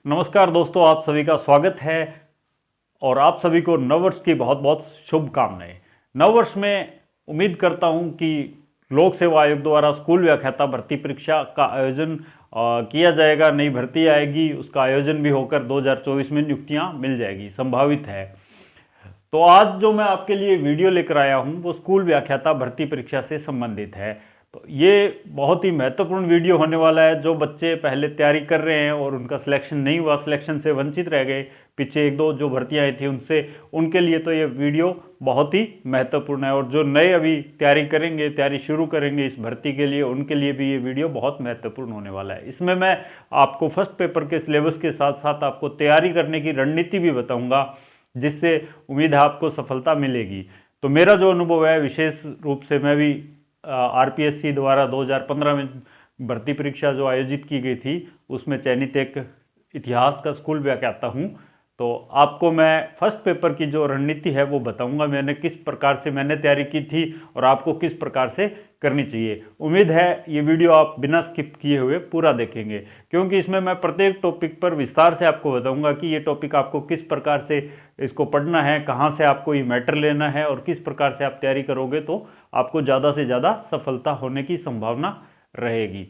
नमस्कार दोस्तों, आप सभी का स्वागत है और आप सभी को नववर्ष की बहुत बहुत शुभकामनाएं। नववर्ष में उम्मीद करता हूं कि लोक सेवा आयोग द्वारा स्कूल व्याख्याता भर्ती परीक्षा का आयोजन किया जाएगा। नई भर्ती आएगी, उसका आयोजन भी होकर 2024 में नियुक्तियां मिल जाएगी, संभावित है। तो आज जो मैं आपके लिए वीडियो लेकर आया हूं वो स्कूल व्याख्याता भर्ती परीक्षा से संबंधित है। तो ये बहुत ही महत्वपूर्ण वीडियो होने वाला है। जो बच्चे पहले तैयारी कर रहे हैं और उनका सिलेक्शन नहीं हुआ, सिलेक्शन से वंचित रह गए, पीछे एक दो जो भर्तियां आई थी उनसे, उनके लिए तो ये वीडियो बहुत ही महत्वपूर्ण है। और जो नए अभी तैयारी करेंगे, तैयारी शुरू करेंगे इस भर्ती के लिए, उनके लिए भी ये वीडियो बहुत महत्वपूर्ण होने वाला है। इसमें मैं आपको फर्स्ट पेपर के सिलेबस के साथ साथ आपको तैयारी करने की रणनीति भी बताऊँगा, जिससे उम्मीद है आपको सफलता मिलेगी। तो मेरा जो अनुभव है, विशेष रूप से मैं भी आरपीएससी द्वारा 2015 में भर्ती परीक्षा जो आयोजित की गई थी उसमें चयनित एक इतिहास का स्कूल व्याख्याता हूँ। तो आपको मैं फर्स्ट पेपर की जो रणनीति है वो बताऊंगा, मैंने किस प्रकार से मैंने तैयारी की थी और आपको किस प्रकार से करनी चाहिए। उम्मीद है ये वीडियो आप बिना स्किप किए हुए पूरा देखेंगे, क्योंकि इसमें मैं प्रत्येक टॉपिक पर विस्तार से आपको बताऊंगा कि ये टॉपिक आपको किस प्रकार से इसको पढ़ना है, कहाँ से आपको ये मैटर लेना है और किस प्रकार से आप तैयारी करोगे तो आपको ज़्यादा से ज़्यादा सफलता होने की संभावना रहेगी।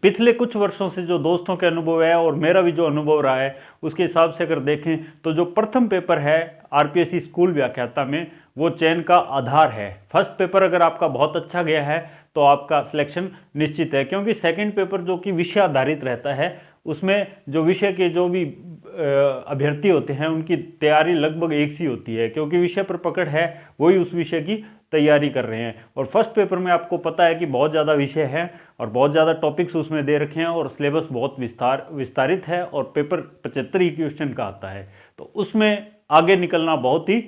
पिछले कुछ वर्षों से जो दोस्तों के अनुभव है और मेरा भी जो अनुभव रहा है उसके हिसाब से अगर देखें तो जो प्रथम पेपर है आरपीएससी स्कूल व्याख्याता में, वो चयन का आधार है। फर्स्ट पेपर अगर आपका बहुत अच्छा गया है तो आपका सिलेक्शन निश्चित है, क्योंकि सेकंड पेपर जो कि विषय आधारित रहता है उसमें जो विषय के जो भी अभ्यर्थी होते हैं उनकी तैयारी लगभग एक सी होती है, क्योंकि विषय पर पकड़ है, वही उस विषय की तैयारी कर रहे हैं। और फर्स्ट पेपर में आपको पता है कि बहुत ज़्यादा विषय है और बहुत ज़्यादा टॉपिक्स उसमें दे रखे हैं और सिलेबस बहुत विस्तारित है और पेपर 75 ही क्वेश्चन का आता है। तो उसमें आगे निकलना बहुत ही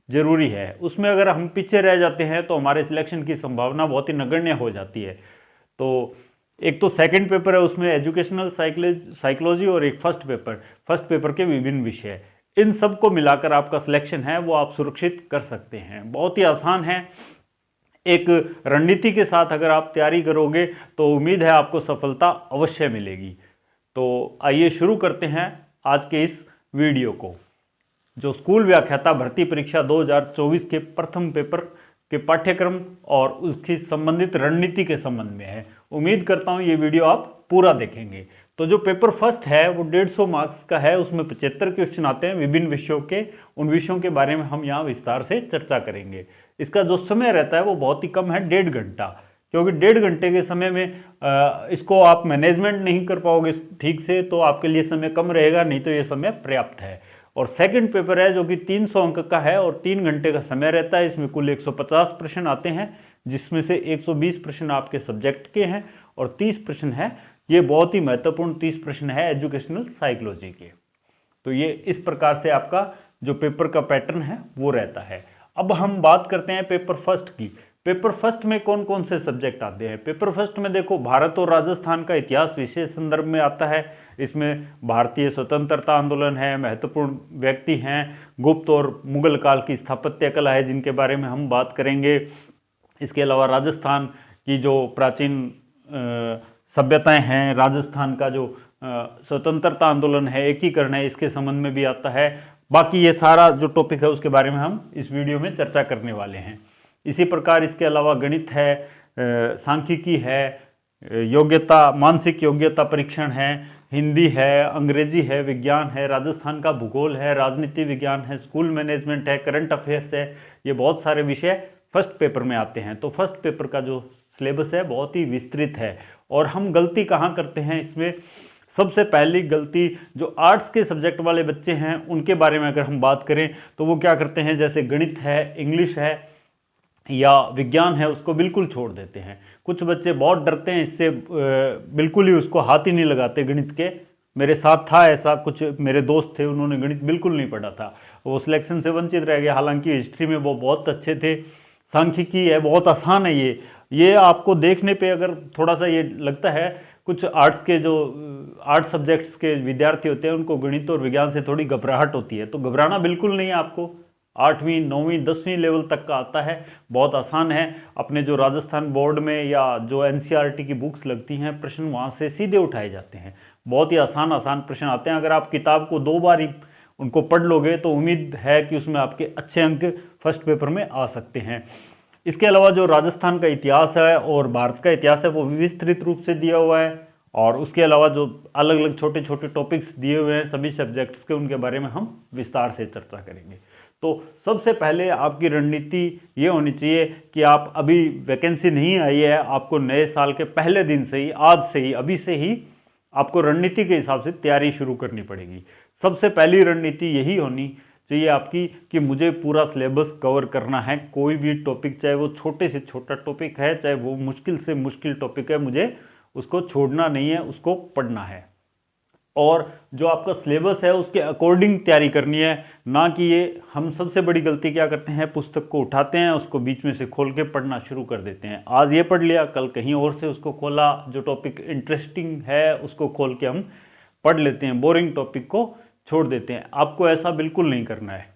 ज़रूरी है। उसमें अगर हम पीछे रह जाते हैं तो हमारे सिलेक्शन की संभावना बहुत ही नगण्य हो जाती है। तो एक तो सेकंड पेपर है, उसमें एजुकेशनल साइकोलॉजी, और एक फर्स्ट पेपर के विभिन्न विषय, इन सब को मिलाकर आपका सिलेक्शन है वो आप सुरक्षित कर सकते हैं। बहुत ही आसान है। एक रणनीति के साथ अगर आप तैयारी करोगे तो उम्मीद है आपको सफलता अवश्य मिलेगी। तो आइए शुरू करते हैं आज के इस वीडियो को, जो स्कूल व्याख्याता भर्ती परीक्षा 2024 के प्रथम पेपर के पाठ्यक्रम और उसकी संबंधित रणनीति के संबंध में है। उम्मीद करता हूँ ये वीडियो आप पूरा देखेंगे। तो जो पेपर फर्स्ट है वो 150 मार्क्स का है, उसमें 75 क्वेश्चन आते हैं विभिन्न विषयों के। उन विषयों के बारे में हम यहाँ विस्तार से चर्चा करेंगे। इसका जो समय रहता है वो बहुत ही कम है, 1.5 घंटा, क्योंकि 1.5 घंटे के समय में इसको आप मैनेजमेंट नहीं कर पाओगे ठीक से, तो आपके लिए समय कम रहेगा, नहीं तो ये समय पर्याप्त है। और सेकंड पेपर है जो कि 300 अंक का है और 3 घंटे का समय रहता है। इसमें कुल 150 प्रश्न आते हैं, जिसमें से 120 प्रश्न आपके सब्जेक्ट के हैं और 30 प्रश्न है, ये बहुत ही महत्वपूर्ण 30 प्रश्न है एजुकेशनल साइकोलॉजी के। तो ये इस प्रकार से आपका जो पेपर का पैटर्न है वो रहता है। अब हम बात करते हैं पेपर फर्स्ट की। पेपर फर्स्ट में कौन कौन से सब्जेक्ट आते हैं? पेपर फर्स्ट में देखो, भारत और राजस्थान का इतिहास विशेष संदर्भ में आता है। इसमें भारतीय स्वतंत्रता आंदोलन है, महत्वपूर्ण व्यक्ति हैं, गुप्त और मुगल काल की स्थापत्य कला है जिनके बारे में हम बात करेंगे। इसके अलावा राजस्थान की जो प्राचीन सभ्यताएं हैं, राजस्थान का जो स्वतंत्रता आंदोलन है, एकीकरण है, इसके संबंध में भी आता है। बाकी ये सारा जो टॉपिक है उसके बारे में हम इस वीडियो में चर्चा करने वाले हैं। इसी प्रकार इसके अलावा गणित है, सांख्यिकी है, योग्यता, मानसिक योग्यता परीक्षण है, हिंदी है, अंग्रेजी है, विज्ञान है, राजस्थान का भूगोल है, राजनीति विज्ञान है, स्कूल मैनेजमेंट है, करंट अफेयर्स है। ये बहुत सारे विषय फर्स्ट पेपर में आते हैं। तो फर्स्ट पेपर का जो सिलेबस है बहुत ही विस्तृत है। और हम गलती कहाँ करते हैं इसमें? सबसे पहली गलती, जो आर्ट्स के सब्जेक्ट वाले बच्चे हैं उनके बारे में अगर हम बात करें तो वो क्या करते हैं, जैसे गणित है, इंग्लिश है या विज्ञान है, उसको बिल्कुल छोड़ देते हैं। कुछ बच्चे बहुत डरते हैं इससे, बिल्कुल ही उसको हाथ ही नहीं लगाते गणित के। मेरे साथ था ऐसा, कुछ मेरे दोस्त थे, उन्होंने गणित बिल्कुल नहीं पढ़ा था, वो सिलेक्शन से वंचित रह गए। हालांकि हिस्ट्री में वो बहुत अच्छे थे। सांख्यिकी है, बहुत आसान है ये आपको देखने पे अगर थोड़ा सा ये लगता है, कुछ आर्ट्स के जो आर्ट्स सब्जेक्ट्स के विद्यार्थी होते हैं उनको गणित और विज्ञान से थोड़ी घबराहट होती है, तो घबराना बिल्कुल नहीं है आपको। 8वीं 9वीं 10वीं लेवल तक का आता है, बहुत आसान है। अपने जो राजस्थान बोर्ड में या जो एनसीईआरटी की बुक्स लगती हैं, प्रश्न वहाँ से सीधे उठाए जाते हैं, बहुत ही आसान आसान प्रश्न आते हैं। अगर आप किताब को 2 बार ही उनको पढ़ लोगे तो उम्मीद है कि उसमें आपके अच्छे अंक फर्स्ट पेपर में आ सकते हैं। इसके अलावा जो राजस्थान का इतिहास है और भारत का इतिहास है वो विस्तृत रूप से दिया हुआ है, और उसके अलावा जो अलग अलग छोटे छोटे टॉपिक्स दिए हुए हैं सभी सब्जेक्ट्स के, उनके बारे में हम विस्तार से चर्चा करेंगे। तो सबसे पहले आपकी रणनीति ये होनी चाहिए कि आप अभी वैकेंसी नहीं आई है, आपको नए साल के पहले दिन से ही, आज से ही, अभी से ही आपको रणनीति के हिसाब से तैयारी शुरू करनी पड़ेगी। सबसे पहली रणनीति यही होनी चाहिए आपकी कि मुझे पूरा सिलेबस कवर करना है। कोई भी टॉपिक, चाहे वो छोटे से छोटा टॉपिक है, चाहे वो मुश्किल से मुश्किल टॉपिक है, मुझे उसको छोड़ना नहीं है, उसको पढ़ना है। और जो आपका सिलेबस है उसके अकॉर्डिंग तैयारी करनी है, ना कि ये हम सबसे बड़ी गलती क्या करते हैं, पुस्तक को उठाते हैं, उसको बीच में से खोल के पढ़ना शुरू कर देते हैं। आज ये पढ़ लिया, कल कहीं और से उसको खोला, जो टॉपिक इंटरेस्टिंग है उसको खोल के हम पढ़ लेते हैं, बोरिंग टॉपिक को छोड़ देते हैं। आपको ऐसा बिल्कुल नहीं करना है।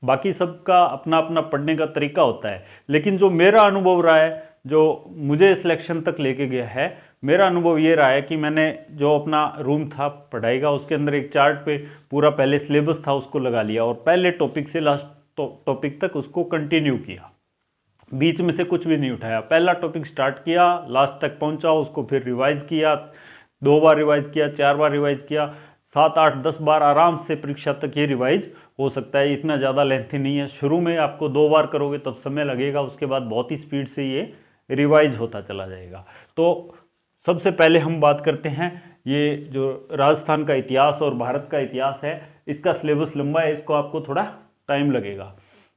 बाकी सबका अपना अपना पढ़ने का तरीका होता है, लेकिन जो मेरा अनुभव रहा है, जो मुझे सिलेक्शन तक लेके गया है, मेरा अनुभव ये रहा है कि मैंने जो अपना रूम था पढ़ाई का, उसके अंदर एक चार्ट पे पूरा पहले सिलेबस था उसको लगा लिया, और पहले टॉपिक से लास्ट टॉपिक तक उसको कंटिन्यू किया, बीच में से कुछ भी नहीं उठाया। पहला टॉपिक स्टार्ट किया, लास्ट तक पहुंचा, उसको फिर रिवाइज किया, 2 बार रिवाइज किया, 4 बार रिवाइज किया, 7, 8, 10 बार आराम से परीक्षा तक ये रिवाइज हो सकता है। इतना ज़्यादा लेंथी नहीं है। शुरू में आपको 2 बार करोगे तब समय लगेगा, उसके बाद बहुत ही स्पीड से ये रिवाइज होता चला जाएगा। तो सबसे पहले हम बात करते हैं, ये जो राजस्थान का इतिहास और भारत का इतिहास है, इसका सिलेबस लंबा है, इसको आपको थोड़ा टाइम लगेगा।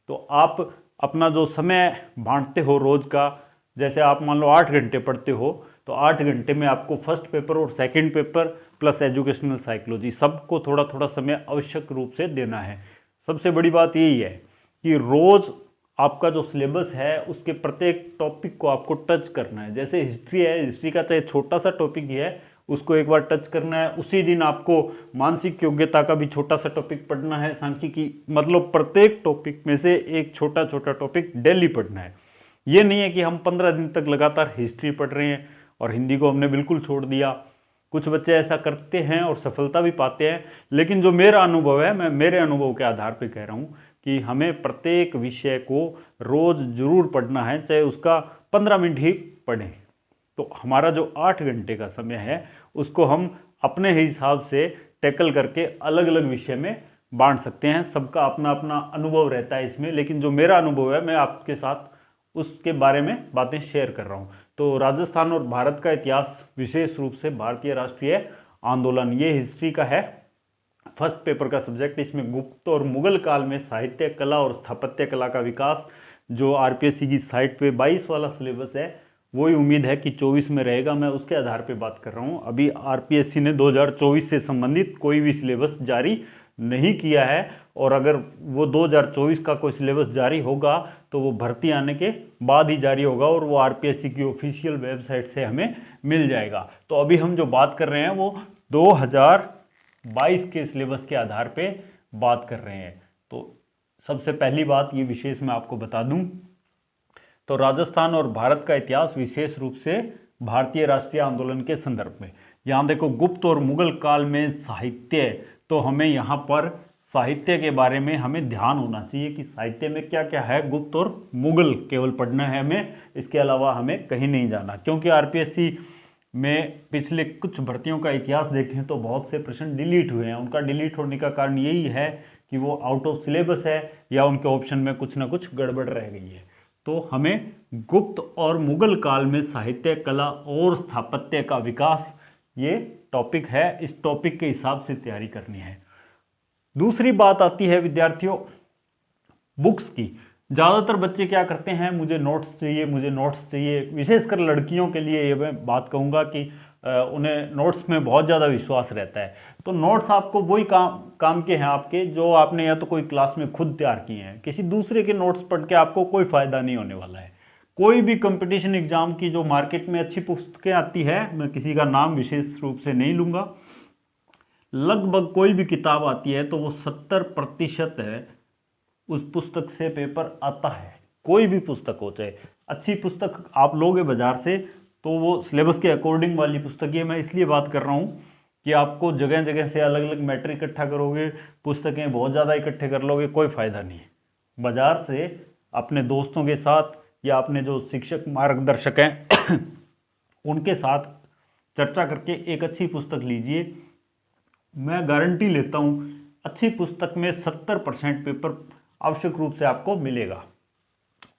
तो आप अपना जो समय बांटते हो रोज का, जैसे आप मान लो 8 घंटे पढ़ते हो, तो 8 घंटे में आपको फर्स्ट पेपर और second paper plus educational psychology सबको थोड़ा थोड़ा समय आवश्यक रूप से देना है। सबसे बड़ी बात यही है कि रोज़ आपका जो सिलेबस है उसके प्रत्येक टॉपिक को आपको टच करना है। जैसे हिस्ट्री है, हिस्ट्री का चाहे छोटा सा टॉपिक ही है, उसको एक बार टच करना है। उसी दिन आपको मानसिक योग्यता का भी छोटा सा टॉपिक पढ़ना है, सांख्यिकी, मतलब प्रत्येक टॉपिक में से एक छोटा छोटा टॉपिक डेली पढ़ना है। ये नहीं है कि हम 15 दिन तक लगातार हिस्ट्री पढ़ रहे हैं और हिंदी को हमने बिल्कुल छोड़ दिया। कुछ बच्चे ऐसा करते हैं और सफलता भी पाते हैं, लेकिन जो मेरा अनुभव है, मैं मेरे अनुभव के आधार पर कह रहा हूँ कि हमें प्रत्येक विषय को रोज़ जरूर पढ़ना है, चाहे उसका 15 मिनट ही पढ़ें। तो हमारा जो 8 घंटे का समय है उसको हम अपने हिसाब से टैकल करके अलग अलग विषय में बांट सकते हैं। सबका अपना अपना अनुभव रहता है इसमें, लेकिन जो मेरा अनुभव है मैं आपके साथ उसके बारे में बातें शेयर कर रहा हूँ। तो राजस्थान और भारत का इतिहास, विशेष रूप से भारतीय राष्ट्रीय आंदोलन, ये हिस्ट्री का है, फर्स्ट पेपर का सब्जेक्ट। इसमें गुप्त और मुगल काल में साहित्य, कला और स्थापत्य कला का विकास, जो आरपीएससी की साइट पे 22 वाला सिलेबस है, वही उम्मीद है कि 24 में रहेगा। मैं उसके आधार पे बात कर रहा हूँ। अभी आरपीएससी ने 2024 से संबंधित कोई भी सिलेबस जारी नहीं किया है, और अगर वो 2024 का कोई सिलेबस जारी होगा तो वो भर्ती आने के बाद ही जारी होगा, और वो आरपीएससी की ऑफिशियल वेबसाइट से हमें मिल जाएगा। तो अभी हम जो बात कर रहे हैं वो 2022 के सिलेबस के आधार पे बात कर रहे हैं। तो सबसे पहली बात ये विशेष मैं आपको बता दूं, तो राजस्थान और भारत का इतिहास विशेष रूप से भारतीय राष्ट्रीय आंदोलन के संदर्भ में। यहाँ देखो, गुप्त और मुगल काल में साहित्य, तो हमें यहाँ पर साहित्य के बारे में हमें ध्यान होना चाहिए कि साहित्य में क्या क्या है। गुप्त और मुगल केवल पढ़ना है हमें, इसके अलावा हमें कहीं नहीं जाना, क्योंकि आरपीएससी में पिछले कुछ भर्तियों का इतिहास देखें तो बहुत से प्रश्न डिलीट हुए हैं। उनका डिलीट होने का कारण यही है कि वो आउट ऑफ सिलेबस है या उनके ऑप्शन में कुछ ना कुछ गड़बड़ रह गई है। तो हमें गुप्त और मुगल काल में साहित्य, कला और स्थापत्य का विकास, ये टॉपिक है, इस टॉपिक के हिसाब से तैयारी करनी है। दूसरी बात आती है विद्यार्थियों बुक्स की। ज़्यादातर बच्चे क्या करते हैं, मुझे नोट्स चाहिए, मुझे नोट्स चाहिए। विशेषकर लड़कियों के लिए ये मैं बात कहूँगा कि उन्हें नोट्स में बहुत ज़्यादा विश्वास रहता है। तो नोट्स आपको वही काम के हैं आपके, जो आपने या तो कोई क्लास में खुद तैयार किए हैं। किसी दूसरे के नोट्स पढ़ के आपको कोई फ़ायदा नहीं होने वाला है। कोई भी कंपटीशन एग्जाम की जो मार्केट में अच्छी पुस्तकें आती है, मैं किसी का नाम विशेष रूप से नहीं लूँगा, लगभग कोई भी किताब आती है तो वो 70% है उस पुस्तक से पेपर आता है। कोई भी पुस्तक हो, चाहे अच्छी पुस्तक आप लोगे बाजार से तो वो सिलेबस के अकॉर्डिंग वाली पुस्तक है। मैं इसलिए बात कर रहा हूँ कि आपको जगह जगह से अलग अलग मैटर इकट्ठा करोगे, पुस्तकें बहुत ज़्यादा इकट्ठे कर लोगे, कोई फ़ायदा नहीं है। बाज़ार से अपने दोस्तों के साथ या अपने जो शिक्षक मार्गदर्शक हैं उनके साथ चर्चा करके एक अच्छी पुस्तक लीजिए। मैं गारंटी लेता हूँ अच्छी पुस्तक में 70% पेपर आवश्यक रूप से आपको मिलेगा।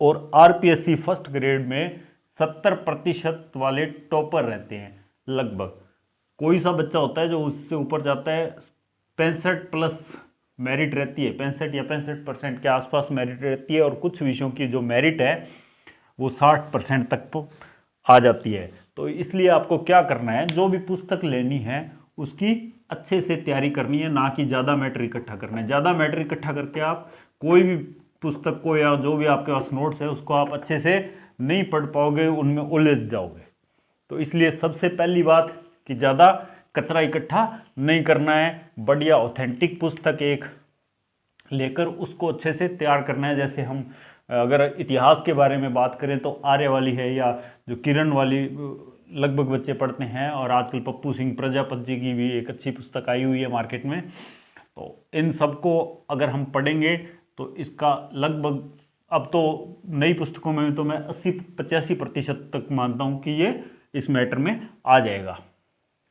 और आरपीएससी फर्स्ट ग्रेड में 70% वाले टॉपर रहते हैं लगभग। कोई सा बच्चा होता है जो उससे ऊपर जाता है, 65+ मेरिट रहती है, 65 या 65% के आसपास मेरिट रहती है, और कुछ विषयों की जो मेरिट है वो 60% तक आ जाती है। तो इसलिए आपको क्या करना है, जो भी पुस्तक लेनी है उसकी अच्छे से तैयारी करनी है, ना कि ज़्यादा मैटर इकट्ठा करना है। ज़्यादा मैटर इकट्ठा करके आप कोई भी पुस्तक को या जो भी आपके पास नोट्स है उसको आप अच्छे से नहीं पढ़ पाओगे, उनमें उलझ जाओगे। तो इसलिए सबसे पहली बात कि ज़्यादा कचरा इकट्ठा नहीं करना है, बढ़िया ऑथेंटिक पुस्तक एक लेकर उसको अच्छे से तैयार करना है। जैसे हम अगर इतिहास के बारे में बात करें तो आर्य वाली है, या जो किरण वाली लगभग बच्चे पढ़ते हैं, और आजकल पप्पू सिंह प्रजापति जी की भी एक अच्छी पुस्तक आई हुई है मार्केट में। तो इन सबको अगर हम पढ़ेंगे तो इसका लगभग, अब तो नई पुस्तकों में तो मैं 80-85% तक मानता हूँ कि ये इस मैटर में आ जाएगा।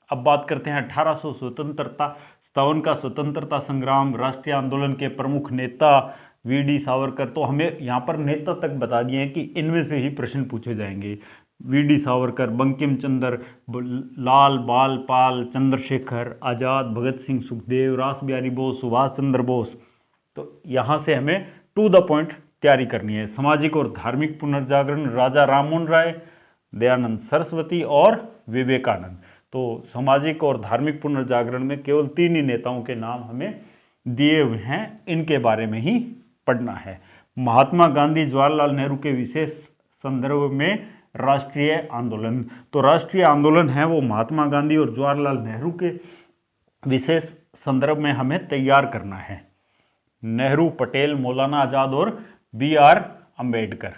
अब बात करते हैं 1800 स्वतंत्रता 57 का स्वतंत्रता संग्राम, राष्ट्रीय आंदोलन के प्रमुख नेता वीडी सावरकर। तो हमें यहाँ पर नेता तक बता दिए हैं कि इनमें से ही प्रश्न पूछे जाएंगे। वीडी सावरकर, बंकिम चंद्र, लाल बाल पाल, चंद्रशेखर आज़ाद, भगत सिंह, सुखदेव, रास बिहारी बोस, सुभाष चंद्र बोस। तो यहाँ से हमें टू द पॉइंट तैयारी करनी है। सामाजिक और धार्मिक पुनर्जागरण, राजा राममोहन राय, दयानंद सरस्वती और विवेकानंद। तो सामाजिक और धार्मिक पुनर्जागरण में केवल 3 ही नेताओं के नाम हमें दिए हुए हैं, इनके बारे में ही पढ़ना है। महात्मा गांधी जवाहरलाल नेहरू के विशेष संदर्भ में राष्ट्रीय आंदोलन। तो राष्ट्रीय आंदोलन है वो महात्मा गांधी और जवाहरलाल नेहरू के विशेष संदर्भ में हमें तैयार करना है। नेहरू, पटेल, मौलाना आज़ाद और BR अम्बेडकर,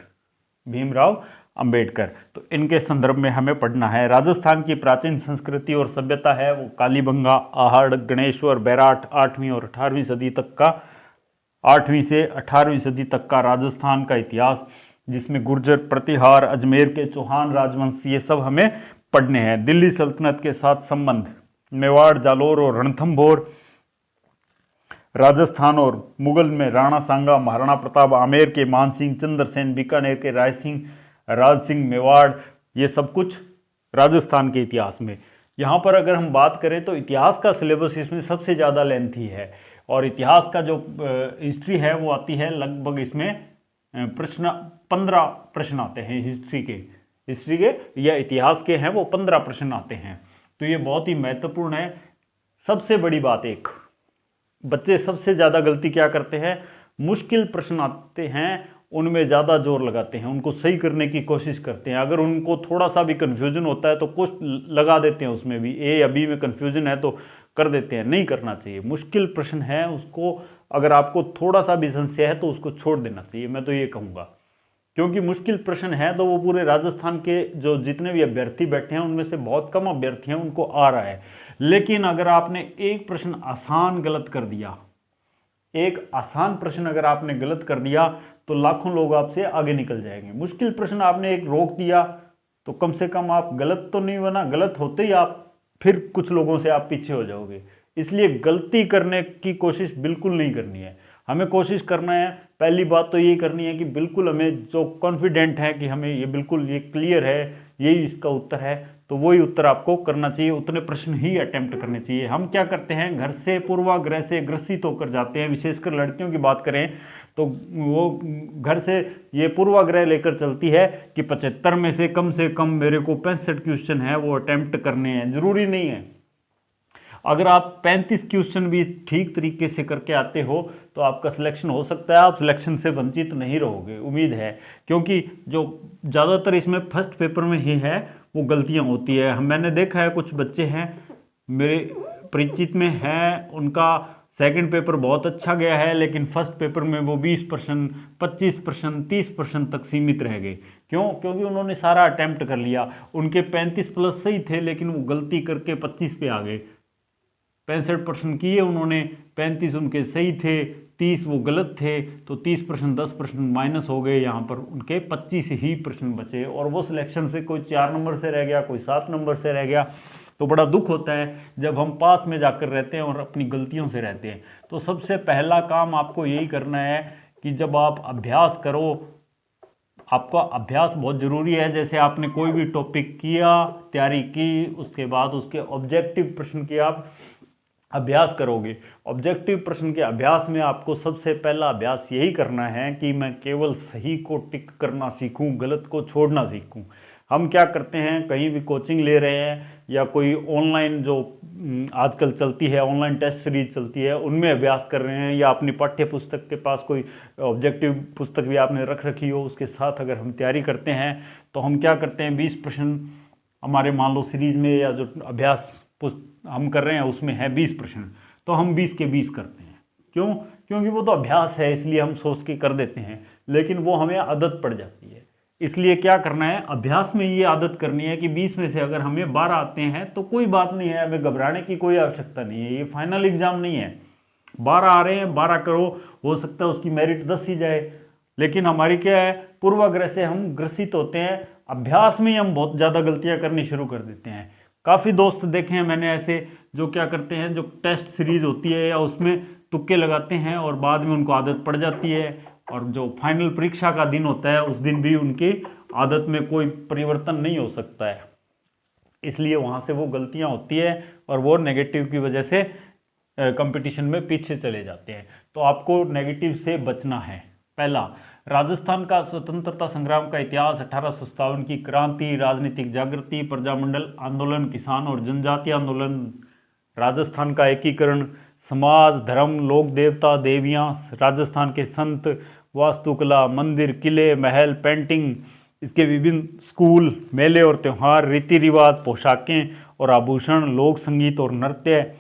भीमराव अंबेडकर, तो इनके संदर्भ में हमें पढ़ना है। राजस्थान की प्राचीन संस्कृति और सभ्यता है वो कालीबंगा, आहड़, गणेश्वर, बैराट, 8वीं और 18वीं सदी तक का, 8वीं से 18वीं सदी तक का राजस्थान का इतिहास, जिसमें गुर्जर, प्रतिहार, अजमेर के चौहान राजवंश, ये सब हमें पढ़ने हैं। दिल्ली सल्तनत के साथ संबंध, मेवाड़, जालोर और रणथंभौर, राजस्थान और मुगल में राणा सांगा, महाराणा प्रताप, आमेर के मानसिंह, चंद्रसेन, बीकानेर के राय सिंह, राज सिंह, मेवाड़, ये सब कुछ राजस्थान के इतिहास में। यहाँ पर अगर हम बात करें तो इतिहास का सिलेबस इसमें सबसे ज़्यादा लेंथी है, और इतिहास का जो हिस्ट्री है वो आती है लगभग, इसमें 15 प्रश्न आते हैं हिस्ट्री के या इतिहास के हैं वो 15 प्रश्न आते हैं। तो ये बहुत ही महत्वपूर्ण है। सबसे बड़ी बात, एक बच्चे सबसे ज़्यादा गलती क्या करते हैं, मुश्किल प्रश्न आते हैं उनमें ज़्यादा जोर लगाते हैं, उनको सही करने की कोशिश करते हैं। अगर उनको थोड़ा सा भी कन्फ्यूजन होता है तो कुछ लगा देते हैं, उसमें भी ए या बी में कन्फ्यूजन है तो कर देते हैं। नहीं करना चाहिए। मुश्किल प्रश्न है उसको, अगर आपको थोड़ा सा भी संशय है तो उसको छोड़ देना चाहिए, मैं तो ये कहूँगा। क्योंकि मुश्किल प्रश्न है तो वो पूरे राजस्थान के जो जितने भी अभ्यर्थी बैठे हैं उनमें से बहुत कम अभ्यर्थी हैं उनको आ रहा है। लेकिन अगर आपने एक प्रश्न आसान गलत कर दिया, एक आसान प्रश्न अगर आपने गलत कर दिया तो लाखों लोग आपसे आगे निकल जाएंगे। मुश्किल प्रश्न आपने एक रोक दिया तो कम से कम आप गलत तो नहीं बना, गलत होते ही आप फिर कुछ लोगों से आप पीछे हो जाओगे। इसलिए गलती करने की कोशिश बिल्कुल नहीं करनी है। हमें कोशिश करना है, पहली बात तो ये करनी है कि बिल्कुल हमें जो कॉन्फिडेंट है कि हमें ये बिल्कुल ये क्लियर है, यही इसका उत्तर है, तो वही उत्तर आपको करना चाहिए, उतने प्रश्न ही अटेम्प्ट करने चाहिए। हम क्या करते हैं, घर से पूर्वाग्रह से ग्रसित होकर जाते हैं, विशेषकर लड़कियों की बात करें तो वो घर से ये पूर्वाग्रह लेकर चलती है कि 75 में से कम मेरे को 65 क्वेश्चन है वो अटेम्प्ट करने हैं। जरूरी नहीं है। अगर आप 35 क्वेश्चन भी ठीक तरीके से करके आते हो तो आपका सिलेक्शन हो सकता है, आप सिलेक्शन से वंचित नहीं रहोगे, उम्मीद है। क्योंकि जो ज़्यादातर इसमें फर्स्ट पेपर में ही है वो गलतियां होती है। मैंने देखा है कुछ बच्चे हैं मेरे परिचित में हैं, उनका सेकंड पेपर बहुत अच्छा गया है लेकिन फर्स्ट पेपर में वो 20%, 25%, 30% तक सीमित रह गए। क्यों? क्योंकि उन्होंने सारा अटेम्प्ट कर लिया, उनके 35 प्लस सही थे लेकिन वो गलती करके 25 पे आ गए। 65 प्रश्न किए उन्होंने, 35 उनके सही थे, 30 वो गलत थे। तो 30 प्रश्न 10 प्रश्न माइनस हो गए, यहाँ पर उनके 25 ही प्रश्न बचे और वो सिलेक्शन से कोई 4 नंबर से रह गया, कोई 7 नंबर से रह गया। तो बड़ा दुख होता है जब हम पास में जाकर रहते हैं और अपनी गलतियों से रहते हैं। तो सबसे पहला काम आपको यही करना है कि जब आप अभ्यास करो, आपका अभ्यास बहुत ज़रूरी है। जैसे आपने कोई भी टॉपिक किया, तैयारी की, उसके बाद उसके ऑब्जेक्टिव प्रश्न की आप अभ्यास करोगे। ऑब्जेक्टिव प्रश्न के अभ्यास में आपको सबसे पहला अभ्यास यही करना है कि मैं केवल सही को टिक करना सीखूं, गलत को छोड़ना सीखूं। हम क्या करते हैं, कहीं भी कोचिंग ले रहे हैं या कोई ऑनलाइन जो आजकल चलती है, ऑनलाइन टेस्ट सीरीज चलती है, उनमें अभ्यास कर रहे हैं, या अपनी पाठ्य पुस्तक के पास कोई ऑब्जेक्टिव पुस्तक भी आपने रख रखी हो, उसके साथ अगर हम तैयारी करते हैं तो हम क्या करते हैं, 20 प्रश्न हमारे मान लो सीरीज में या जो अभ्यास हम कर रहे हैं उसमें है 20 प्रश्न, तो हम 20 के 20 करते हैं। क्यों? क्योंकि वो तो अभ्यास है, इसलिए हम सोच के कर देते हैं, लेकिन वो हमें आदत पड़ जाती है। इसलिए क्या करना है, अभ्यास में ये आदत करनी है कि 20 में से अगर हमें 12 आते हैं तो कोई बात नहीं है, हमें घबराने की कोई आवश्यकता नहीं है। ये फाइनल एग्जाम नहीं है, 12 आ रहे हैं 12 करो, हो सकता है उसकी मेरिट 10 ही जाए, लेकिन हमारी क्या है, पूर्वाग्रह से हम ग्रसित होते हैं। अभ्यास में ही हम बहुत ज़्यादा गलतियां करनी शुरू कर देते हैं। काफ़ी दोस्त देखे हैं मैंने ऐसे, जो क्या करते हैं, जो टेस्ट सीरीज होती है या उसमें तुक्के लगाते हैं और बाद में उनको आदत पड़ जाती है, और जो फाइनल परीक्षा का दिन होता है उस दिन भी उनकी आदत में कोई परिवर्तन नहीं हो सकता है। इसलिए वहाँ से वो गलतियाँ होती है और वो नेगेटिव की वजह से कंपटीशन में पीछे चले जाते हैं। तो आपको नेगेटिव से बचना है। पहला, राजस्थान का स्वतंत्रता संग्राम का इतिहास, 1857 की क्रांति, राजनीतिक जागृति, प्रजामंडल आंदोलन, किसान और जनजातीय आंदोलन, राजस्थान का एकीकरण, समाज, धर्म, लोक देवता देवियाँ, राजस्थान के संत, वास्तुकला, मंदिर, किले, महल, पेंटिंग, इसके विभिन्न स्कूल, मेले और त्यौहार, रीति रिवाज, पोशाकें और आभूषण, लोक संगीत और नृत्य,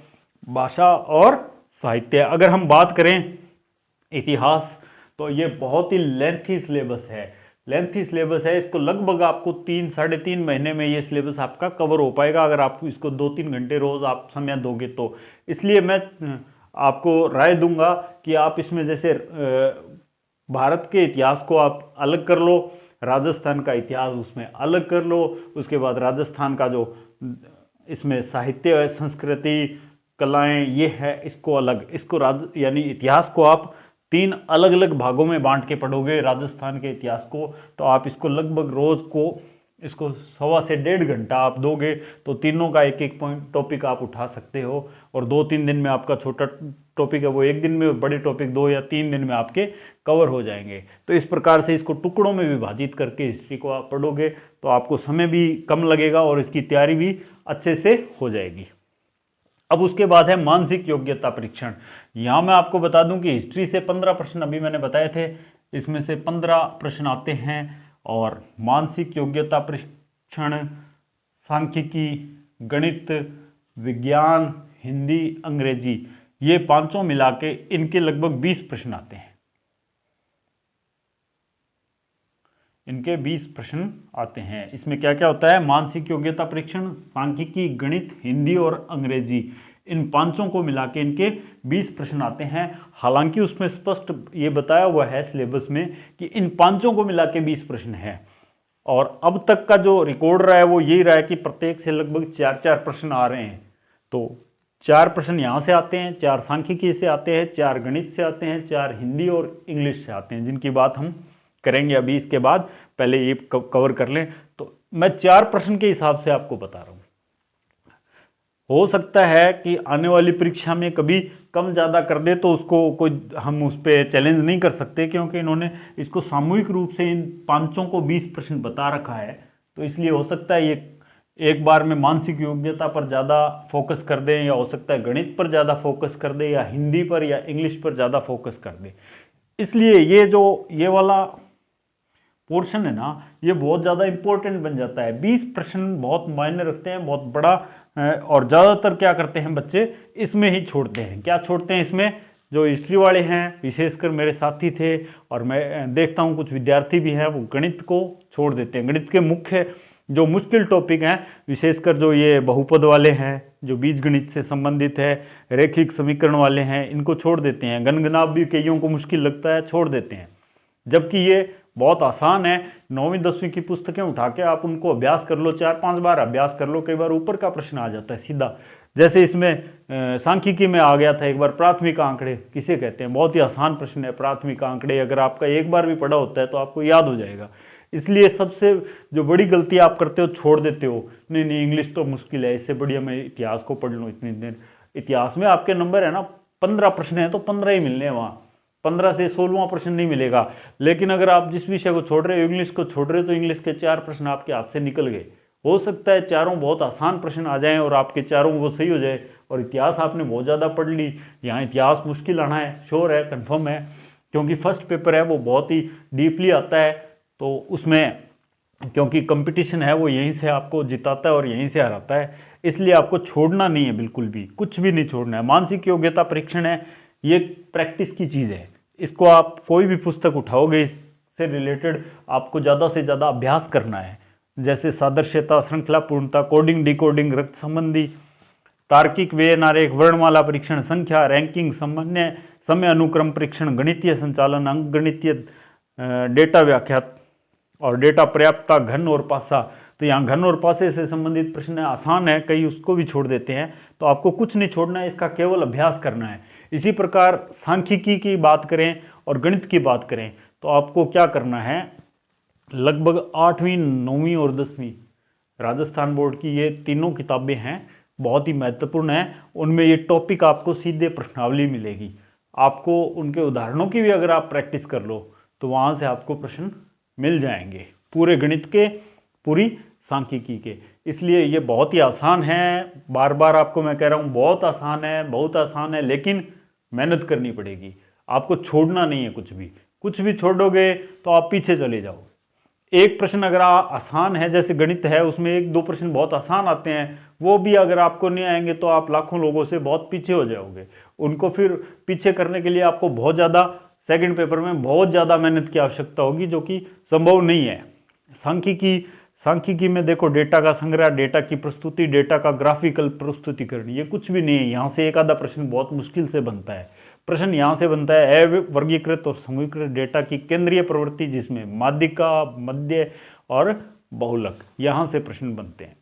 भाषा और साहित्य। अगर हम बात करें इतिहास, तो ये बहुत ही लेंथी सिलेबस है, लेंथी सिलेबस है। इसको लगभग आपको 3-3.5 महीने में ये सिलेबस आपका कवर हो पाएगा, अगर आप इसको 2-3 घंटे रोज़ आप समय दोगे तो। इसलिए मैं आपको राय दूंगा कि आप इसमें जैसे भारत के इतिहास को आप अलग कर लो, राजस्थान का इतिहास उसमें अलग कर लो, उसके बाद राजस्थान का जो इसमें साहित्य है, संस्कृति, कलाएं, ये है, इसको अलग, इसको यानी इतिहास को आप 3 अलग अलग भागों में बांट के पढ़ोगे राजस्थान के इतिहास को, तो आप इसको लगभग रोज़ को इसको 1.25 से 1.5 घंटा आप दोगे तो तीनों का एक एक पॉइंट टॉपिक आप उठा सकते हो, और 2-3 दिन में आपका छोटा टॉपिक है वो 1 दिन में, बड़े टॉपिक 2 या 3 दिन में आपके कवर हो जाएंगे। तो इस प्रकार से इसको टुकड़ों में विभाजित करके हिस्ट्री को आप पढ़ोगे तो आपको समय भी कम लगेगा और इसकी तैयारी भी अच्छे से हो जाएगी। अब उसके बाद है मानसिक योग्यता परीक्षण। यहाँ मैं आपको बता दूं कि हिस्ट्री से 15 प्रश्न अभी मैंने बताए थे, इसमें से 15 प्रश्न आते हैं, और मानसिक योग्यता परीक्षण सांख्यिकी, गणित, विज्ञान, हिंदी, अंग्रेजी, ये पांचों मिला के इनके लगभग 20 प्रश्न आते हैं। इनके 20 प्रश्न आते हैं। इसमें क्या क्या होता है, मानसिक योग्यता परीक्षण, सांख्यिकी, गणित, हिंदी और अंग्रेजी, इन पांचों को मिला के इनके 20 प्रश्न आते हैं। हालांकि उसमें स्पष्ट ये बताया हुआ है सिलेबस में कि इन पांचों को मिला के 20 प्रश्न है, और अब तक का जो रिकॉर्ड रहा है वो यही रहा है कि प्रत्येक से लगभग 4-4 प्रश्न आ रहे हैं। तो 4 प्रश्न यहाँ से आते हैं, 4 सांख्यिकी से आते हैं, 4 गणित से आते हैं, 4 हिंदी और इंग्लिश से आते हैं, जिनकी बात हम करेंगे अभी इसके बाद। पहले ये कवर कर लें। तो मैं 4 प्रश्न के हिसाब से आपको बता रहा हूँ। हो सकता है कि आने वाली परीक्षा में कभी कम ज़्यादा कर दे, तो उसको कोई हम उस पर चैलेंज नहीं कर सकते, क्योंकि इन्होंने इसको सामूहिक रूप से इन पांचों को 20 प्रश्न बता रखा है। तो इसलिए हो सकता है ये एक बार में मानसिक योग्यता पर ज़्यादा फोकस कर दें, या हो सकता है गणित पर ज़्यादा फोकस कर दे, या हिंदी पर या इंग्लिश पर ज़्यादा फोकस कर दे। इसलिए ये वाला पोर्शन है ना, ये बहुत ज़्यादा इंपॉर्टेंट बन जाता है। 20 प्रश्न बहुत मायने रखते हैं, बहुत बड़ा, और ज़्यादातर क्या करते हैं बच्चे, इसमें ही छोड़ते हैं। क्या छोड़ते हैं इसमें? जो हिस्ट्री वाले हैं, विशेषकर मेरे साथी थे, और मैं देखता हूँ कुछ विद्यार्थी भी हैं, वो गणित को छोड़ देते हैं। गणित के मुख्य जो मुश्किल टॉपिक हैं, विशेषकर जो ये बहुपद वाले हैं, जो बीजगणित से संबंधित है, रैखिक समीकरण वाले हैं, इनको छोड़ देते हैं। गणगणाभ भी कईयों को मुश्किल लगता है, छोड़ देते हैं, जबकि ये बहुत आसान है। 9वीं 10वीं की पुस्तकें उठा के आप उनको अभ्यास कर लो, 4-5 बार अभ्यास कर लो, कई बार ऊपर का प्रश्न आ जाता है सीधा। जैसे इसमें सांख्यिकी में आ गया था एक बार, प्राथमिक आंकड़े किसे कहते हैं, बहुत ही आसान प्रश्न है। प्राथमिक आंकड़े अगर आपका एक बार भी पढ़ा होता है तो आपको याद हो जाएगा। इसलिए सबसे जो बड़ी गलती आप करते हो, छोड़ देते हो, नहीं नहीं इंग्लिश तो मुश्किल है, इससे बढ़िया मैं इतिहास को पढ़ लूँ इतनी देर। इतिहास में आपके नंबर है ना 15 प्रश्न है तो 15 ही मिलने हैं वहाँ, 15 से 16वां प्रश्न नहीं मिलेगा। लेकिन अगर आप जिस विषय को छोड़ रहे हो, इंग्लिश को छोड़ रहे हो, तो इंग्लिश के 4 प्रश्न आपके हाथ से निकल गए। हो सकता है चारों बहुत आसान प्रश्न आ जाएं और आपके चारों वो सही हो जाए। और इतिहास आपने बहुत ज़्यादा पढ़ ली, यहाँ इतिहास मुश्किल आना है, श्योर है, कंफर्म है, क्योंकि फर्स्ट पेपर है वो बहुत ही डीपली आता है। तो उसमें क्योंकि कंपटीशन है वो यहीं से आपको जिताता है और यहीं से हराता है, इसलिए आपको छोड़ना नहीं है, बिल्कुल भी कुछ भी नहीं छोड़ना है। मानसिक योग्यता परीक्षण है, ये प्रैक्टिस की चीज़ है। इसको आप कोई भी पुस्तक उठाओगे इससे रिलेटेड आपको ज़्यादा से ज़्यादा अभ्यास करना है। जैसे सादृश्यता, श्रृंखला पूर्णता, कोडिंग डिकोडिंग, रक्त संबंधी, तार्किक व्यय नारेख, वर्णमाला परीक्षण, संख्या, रैंकिंग, सामान्य समय अनुक्रम परीक्षण, गणितीय संचालन, अंकगणितीय डेटा व्याख्या और डेटा पर्याप्तता, घन और पासा। तो यहाँ घन और पासे से संबंधित प्रश्न आसान है, कई उसको भी छोड़ देते हैं। तो आपको कुछ नहीं छोड़ना है, इसका केवल अभ्यास करना है। इसी प्रकार सांख्यिकी की बात करें और गणित की बात करें तो आपको क्या करना है, लगभग 8वीं 9वीं और 10वीं राजस्थान बोर्ड की ये तीनों किताबें हैं, बहुत ही महत्वपूर्ण हैं। उनमें ये टॉपिक आपको सीधे प्रश्नावली मिलेगी। आपको उनके उदाहरणों की भी अगर आप प्रैक्टिस कर लो तो वहाँ से आपको प्रश्न मिल जाएंगे, पूरे गणित के, पूरी सांख्यिकी के। इसलिए ये बहुत ही आसान है, बार बार आपको मैं कह रहा हूँ, बहुत आसान है, बहुत आसान है, लेकिन मेहनत करनी पड़ेगी। आपको छोड़ना नहीं है कुछ भी। कुछ भी छोड़ोगे तो आप पीछे चले जाओ। एक प्रश्न अगर आसान है, जैसे गणित है, उसमें 1-2 प्रश्न बहुत आसान आते हैं, वो भी अगर आपको नहीं आएंगे तो आप लाखों लोगों से बहुत पीछे हो जाओगे। उनको फिर पीछे करने के लिए आपको बहुत ज़्यादा सेकंड पेपर में बहुत ज़्यादा मेहनत की आवश्यकता होगी, जो कि संभव नहीं है। सांख्यिकी में देखो, डेटा का संग्रह, डेटा की प्रस्तुति, डेटा का ग्राफिकल प्रस्तुतिकरण, ये कुछ भी नहीं है। यहाँ से एक आधा प्रश्न बहुत मुश्किल से बनता है। प्रश्न यहाँ से बनता है, अवर्गीकृत और समूहीकृत डेटा की केंद्रीय प्रवृत्ति, जिसमें माध्यिका, मध्य और बहुलक, यहाँ से प्रश्न बनते हैं।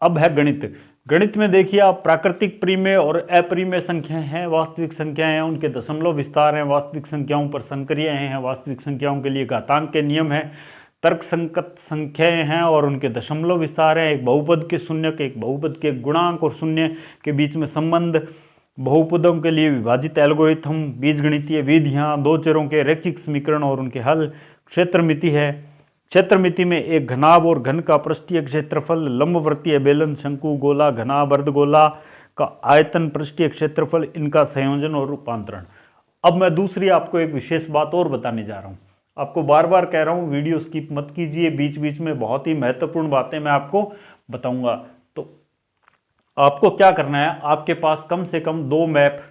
अब है गणित। गणित में देखिए आप, प्राकृतिक परिमेय और अपरिमेय संख्याएं हैं, वास्तविक संख्याएं हैं, उनके दशमलव विस्तार हैं, वास्तविक संख्याओं पर संक्रियाएं हैं, वास्तविक संख्याओं के लिए घातांक के नियम हैं, तर्क संगत संख्याएं हैं और उनके दशमलव विस्तार हैं, एक बहुपद के शून्यक, एक बहुपद के गुणांक और शून्य के बीच में संबंध, बहुपदों के लिए विभाजित एल्गोरिथम, बीजगणितीय विधियां, दो चरों के रैखिक समीकरण और उनके हल, क्षेत्रमिति है। क्षेत्रमिति में एक घनाभ और घन का पृष्ठीय क्षेत्रफल, लंबवर्तीय बेलन, शंकु, गोला, घनाभ, अर्धगोला का आयतन, पृष्ठीय क्षेत्रफल, इनका संयोजन और रूपांतरण। अब मैं दूसरी आपको एक विशेष बात और बताने जा रहा हूँ। आपको बार बार कह रहा हूँ, वीडियो स्किप मत कीजिए, बीच बीच में बहुत ही महत्वपूर्ण बातें मैं आपको बताऊंगा। तो आपको क्या करना है, आपके पास कम से कम 2 मैप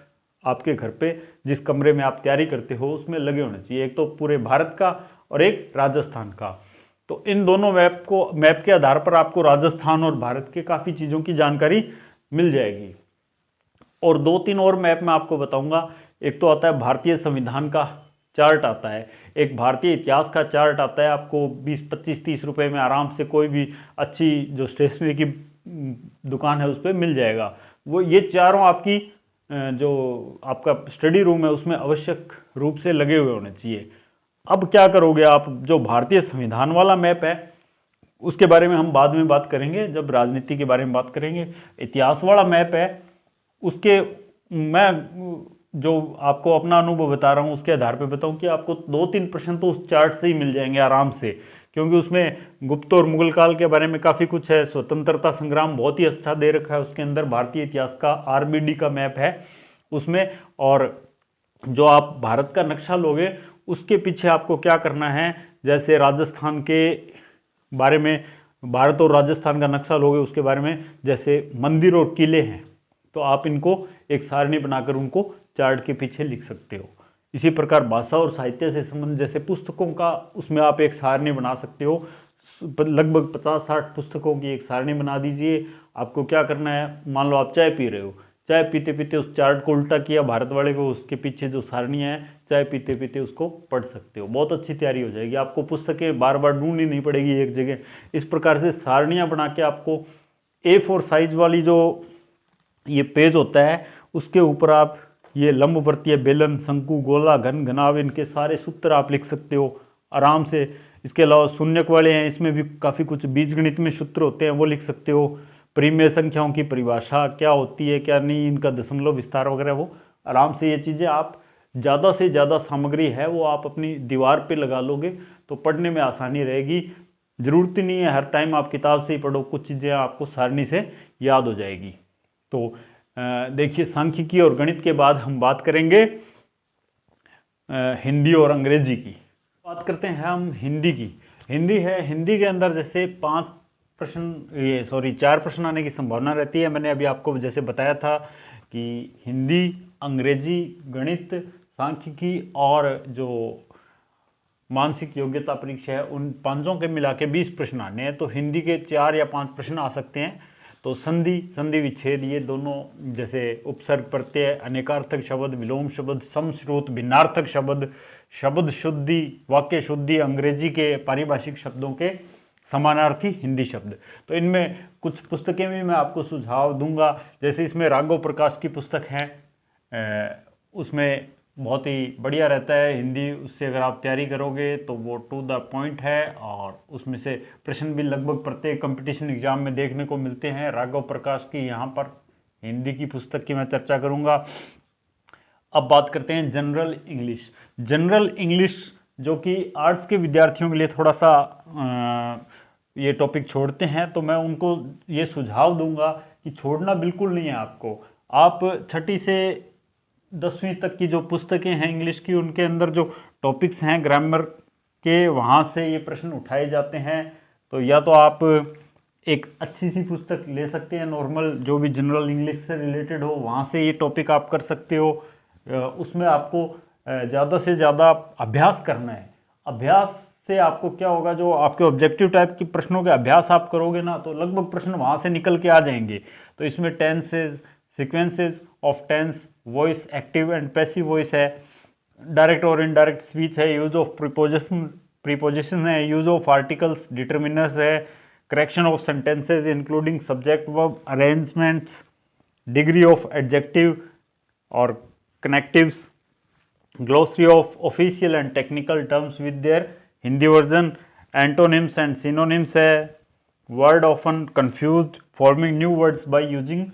आपके घर पे, जिस कमरे में आप तैयारी करते हो, उसमें लगे होने चाहिए। एक तो पूरे भारत का और एक राजस्थान का। तो इन दोनों मैप के आधार पर आपको राजस्थान और भारत के काफ़ी चीज़ों की जानकारी मिल जाएगी। और 2-3 और मैप मैं आपको बताऊंगा। एक तो आता है भारतीय संविधान का चार्ट आता है, एक भारतीय इतिहास का चार्ट आता है। आपको 20, 25, 30 रुपए में आराम से कोई भी अच्छी जो स्टेशनरी की दुकान है उस पर मिल जाएगा। वो ये चारों आपकी जो आपका स्टडी रूम है उसमें आवश्यक रूप से लगे हुए होने चाहिए। अब क्या करोगे आप, जो भारतीय संविधान वाला मैप है उसके बारे में हम बाद में बात करेंगे, जब राजनीति के बारे में बात करेंगे। इतिहास वाला मैप है, उसके मैं जो आपको अपना अनुभव बता रहा हूँ उसके आधार पे बताऊँ कि आपको 2-3 प्रश्न तो उस चार्ट से ही मिल जाएंगे आराम से, क्योंकि उसमें गुप्त और मुगल काल के बारे में काफ़ी कुछ है। स्वतंत्रता संग्राम बहुत ही अच्छा दे रखा है उसके अंदर। भारतीय इतिहास का RBD का मैप है उसमें। और जो आप भारत का नक्शा लोगे उसके पीछे आपको क्या करना है, जैसे राजस्थान के बारे में, भारत और राजस्थान का नक्शा लोगे उसके बारे में, जैसे मंदिर और किले हैं, तो आप इनको एक सारणी बनाकर उनको चार्ट के पीछे लिख सकते हो। इसी प्रकार भाषा और साहित्य से संबंधित जैसे पुस्तकों का, उसमें आप एक सारणी बना सकते हो। लगभग 50-60 पुस्तकों की एक सारणी बना दीजिए। आपको क्या करना है, मान लो आप चाय पी रहे हो, चाय पीते पीते उस चार्ट को उल्टा किया भारत वाले को, उसके पीछे जो सारणियाँ हैं चाय पीते पीते उसको पढ़ सकते हो। बहुत अच्छी तैयारी हो जाएगी, आपको पुस्तकें बार बार ढूंढनी नहीं पड़ेगी एक जगह। इस प्रकार से सारणियाँ बना के आपको A4 साइज वाली जो ये पेज होता है उसके ऊपर आप ये लंबवर्तीय, बेलन, शंकु, गोला, घन, घनाभ, इनके सारे सूत्र आप लिख सकते हो आराम से। इसके अलावा शून्यक वाले हैं, इसमें भी काफ़ी कुछ बीजगणित में सूत्र होते हैं, वो लिख सकते हो। परिमेय संख्याओं की परिभाषा क्या होती है, क्या नहीं, इनका दशमलव विस्तार वगैरह, वो आराम से ये चीज़ें आप ज़्यादा से ज़्यादा सामग्री है वो आप अपनी दीवार पे लगा लोगे तो पढ़ने में आसानी रहेगी। ज़रूरत ही नहीं है हर टाइम आप किताब से ही पढ़ो, कुछ चीज़ें आपको सारणी से याद हो जाएगी। तो देखिए, सांख्यिकी और गणित के बाद हम बात करेंगे हिंदी और अंग्रेजी की। बात करते हैं हम हिंदी की। हिंदी है, हिंदी के अंदर जैसे 4 प्रश्न आने की संभावना रहती है। मैंने अभी आपको जैसे बताया था कि हिंदी, अंग्रेजी, गणित, सांख्यिकी और जो मानसिक योग्यता परीक्षा है, उन पांचों के मिला के 20 प्रश्न आने हैं। तो हिंदी के 4 या 5 प्रश्न आ सकते हैं। तो संधि, संधि विच्छेद, ये दोनों जैसे उपसर्ग, प्रत्यय, अनेकार्थक शब्द, विलोम शब्द, समश्रुत, भिन्नार्थक शब्द, शब्द शुद्धि, वाक्य शुद्धि, अंग्रेजी के पारिभाषिक शब्दों के समानार्थी हिंदी शब्द। तो इनमें कुछ पुस्तकें भी मैं आपको सुझाव दूंगा। जैसे इसमें राघव प्रकाश की पुस्तक है, उसमें बहुत ही बढ़िया रहता है हिंदी, उससे अगर आप तैयारी करोगे तो वो टू द पॉइंट है और उसमें से प्रश्न भी लगभग प्रत्येक कंपटीशन एग्जाम में देखने को मिलते हैं। राघव प्रकाश की यहाँ पर हिंदी की पुस्तक की मैं चर्चा करूँगा। अब बात करते हैं जनरल इंग्लिश। जनरल इंग्लिश जो कि आर्ट्स के विद्यार्थियों के लिए थोड़ा सा ये टॉपिक छोड़ते हैं, तो मैं उनको ये सुझाव दूंगा कि छोड़ना बिल्कुल नहीं है आपको। आप 6ठी से 10वीं तक की जो पुस्तकें हैं इंग्लिश की, उनके अंदर जो टॉपिक्स हैं ग्रामर के, वहाँ से ये प्रश्न उठाए जाते हैं। तो या तो आप एक अच्छी सी पुस्तक ले सकते हैं, नॉर्मल जो भी जनरल इंग्लिश से रिलेटेड हो, वहाँ से ये टॉपिक आप कर सकते हो। उसमें आपको ज़्यादा से ज़्यादा अभ्यास करना है। अभ्यास से आपको क्या होगा, जो आपके ऑब्जेक्टिव टाइप के प्रश्नों के अभ्यास आप करोगे ना, तो लगभग प्रश्न वहाँ से निकल के आ जाएंगे। तो इसमें tenses, sequences of tense, voice, active and passive voice है, डायरेक्ट और इनडायरेक्ट स्पीच है, यूज ऑफ प्रीपोजिशन है, यूज ऑफ आर्टिकल्स, डिटर्मिनर्स है, correction of sentences including subject verb arrangements, degree of adjective और connectives, glossary of official and technical terms with their Hindi version, antonyms and synonyms है, word often confused, forming new words by using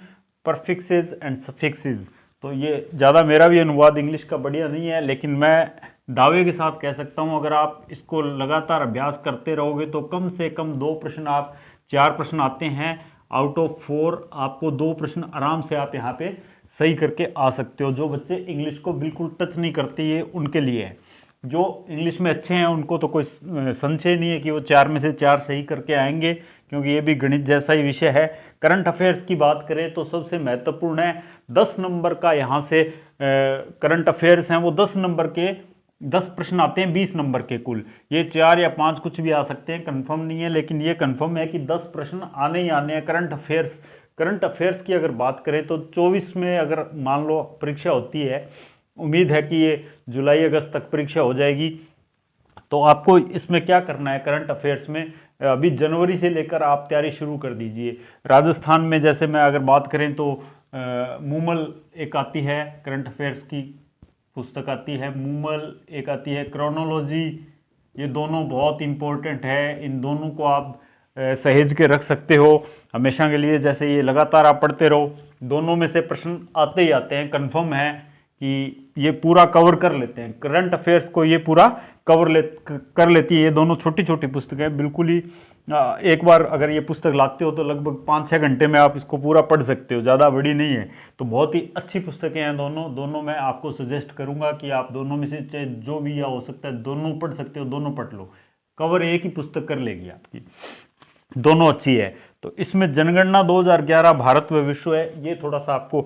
prefixes and suffixes. तो ये ज़्यादा मेरा भी अनुवाद English का बढ़िया नहीं है, लेकिन मैं दावे के साथ कह सकता हूँ अगर आप इसको लगातार अभ्यास करते रहोगे तो कम से कम 2 प्रश्न, आप 4 प्रश्न आते हैं आउट ऑफ 4, आपको 2 प्रश्न आराम से आप यहाँ पे सही करके आ सकते हो। जो बच्चे इंग्लिश को बिल्कुल टच नहीं करते, ये उनके लिए है। जो इंग्लिश में अच्छे हैं उनको तो कोई संशय नहीं है कि वो 4 में से 4 सही करके आएंगे, क्योंकि ये भी गणित जैसा ही विषय है। करंट अफेयर्स की बात करें तो सबसे महत्वपूर्ण है 10 नंबर का, यहाँ से करंट अफेयर्स हैं वो 10 नंबर के 10 प्रश्न आते हैं 20 नंबर के कुल। ये 4 या 5 कुछ भी आ सकते हैं, कंफर्म नहीं है, लेकिन ये कंफर्म है कि 10 प्रश्न आने ही आने हैं करंट अफेयर्स। करंट अफेयर्स की अगर बात करें तो 24 में अगर मान लो परीक्षा होती है, उम्मीद है कि ये जुलाई अगस्त तक परीक्षा हो जाएगी। तो आपको इसमें क्या करना है, करंट अफेयर्स में अभी जनवरी से लेकर आप तैयारी शुरू कर दीजिए। राजस्थान में जैसे मैं अगर बात करें तो मूमल एक आती है, करंट अफेयर्स की पुस्तक आती है मूमल, एक आती है क्रोनोलॉजी। ये दोनों बहुत इम्पोर्टेंट है, इन दोनों को आप सहेज के रख सकते हो हमेशा के लिए। जैसे ये लगातार आप पढ़ते रहो, दोनों में से प्रश्न आते ही आते हैं, कंफर्म है कि ये पूरा कवर कर लेते हैं। करंट अफेयर्स को ये पूरा कर लेती है। ये दोनों छोटी छोटी पुस्तकें, बिल्कुल ही एक बार अगर ये पुस्तक लाते हो तो लगभग 5-6 घंटे में आप इसको पूरा पढ़ सकते हो, ज़्यादा बड़ी नहीं है। तो बहुत ही अच्छी पुस्तकें हैं दोनों मैं आपको सजेस्ट करूंगा कि आप दोनों में से चाहे जो भी या हो सकता है दोनों पढ़ सकते हो, दोनों पढ़ लो, कवर एक ही पुस्तक कर लेगी आपकी, दोनों अच्छी है। तो इसमें जनगणना 2011 भारत व विश्व है, ये थोड़ा सा आपको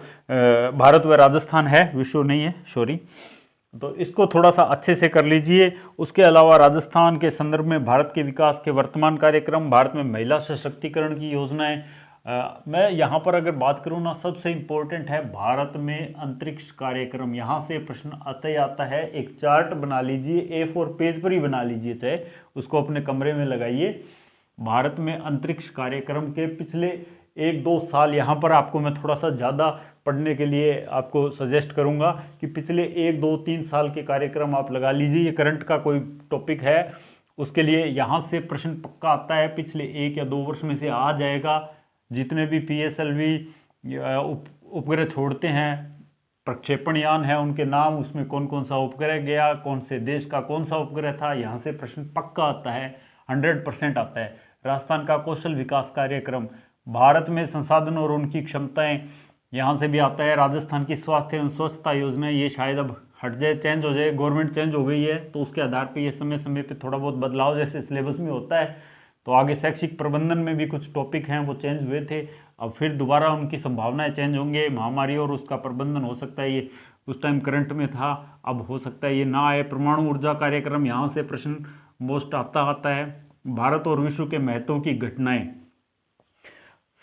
भारत व राजस्थान है, विश्व नहीं है, सॉरी। तो इसको थोड़ा सा अच्छे से कर लीजिए। उसके अलावा राजस्थान के संदर्भ में भारत के विकास के वर्तमान कार्यक्रम, भारत में महिला सशक्तिकरण की योजनाएं। मैं यहाँ पर अगर बात करूँ ना, सबसे इम्पोर्टेंट है भारत में अंतरिक्ष कार्यक्रम। यहाँ से प्रश्न आता ही आता है। एक चार्ट बना लीजिए, A4 पेज पर ही बना लीजिए, चाहे उसको अपने कमरे में लगाइए। भारत में अंतरिक्ष कार्यक्रम के पिछले 1-2 साल, यहाँ पर आपको मैं थोड़ा सा ज़्यादा पढ़ने के लिए आपको सजेस्ट करूँगा कि पिछले 1-2-3 साल के कार्यक्रम आप लगा लीजिए। ये करंट का कोई टॉपिक है, उसके लिए यहाँ से प्रश्न पक्का आता है। पिछले 1 या 2 वर्ष में से आ जाएगा। जितने भी PSLV उपग्रह छोड़ते हैं, प्रक्षेपण यान है, उनके नाम, उसमें कौन कौन सा उपग्रह गया, कौन से देश का कौन सा उपग्रह था, यहाँ से प्रश्न पक्का आता है, 100% आता है। राजस्थान का कौशल विकास कार्यक्रम, भारत में संसाधन और उनकी क्षमताएं, यहाँ से भी आता है। राजस्थान की स्वास्थ्य एवं स्वच्छता योजना, ये शायद अब हट जाए, चेंज हो जाए, गवर्नमेंट चेंज हो गई है, तो उसके आधार पर ये समय समय पर थोड़ा बहुत बदलाव जैसे सिलेबस में होता है। तो आगे शैक्षिक प्रबंधन में भी कुछ टॉपिक हैं वो चेंज हुए थे, अब फिर दोबारा उनकी संभावनाएं चेंज होंगे। महामारी और उसका प्रबंधन, हो सकता है ये उस टाइम करंट में था, अब हो सकता है ये ना आए। परमाणु ऊर्जा कार्यक्रम, यहाँ से प्रश्न मोस्ट आता है। भारत और विश्व के महत्व की घटनाएं,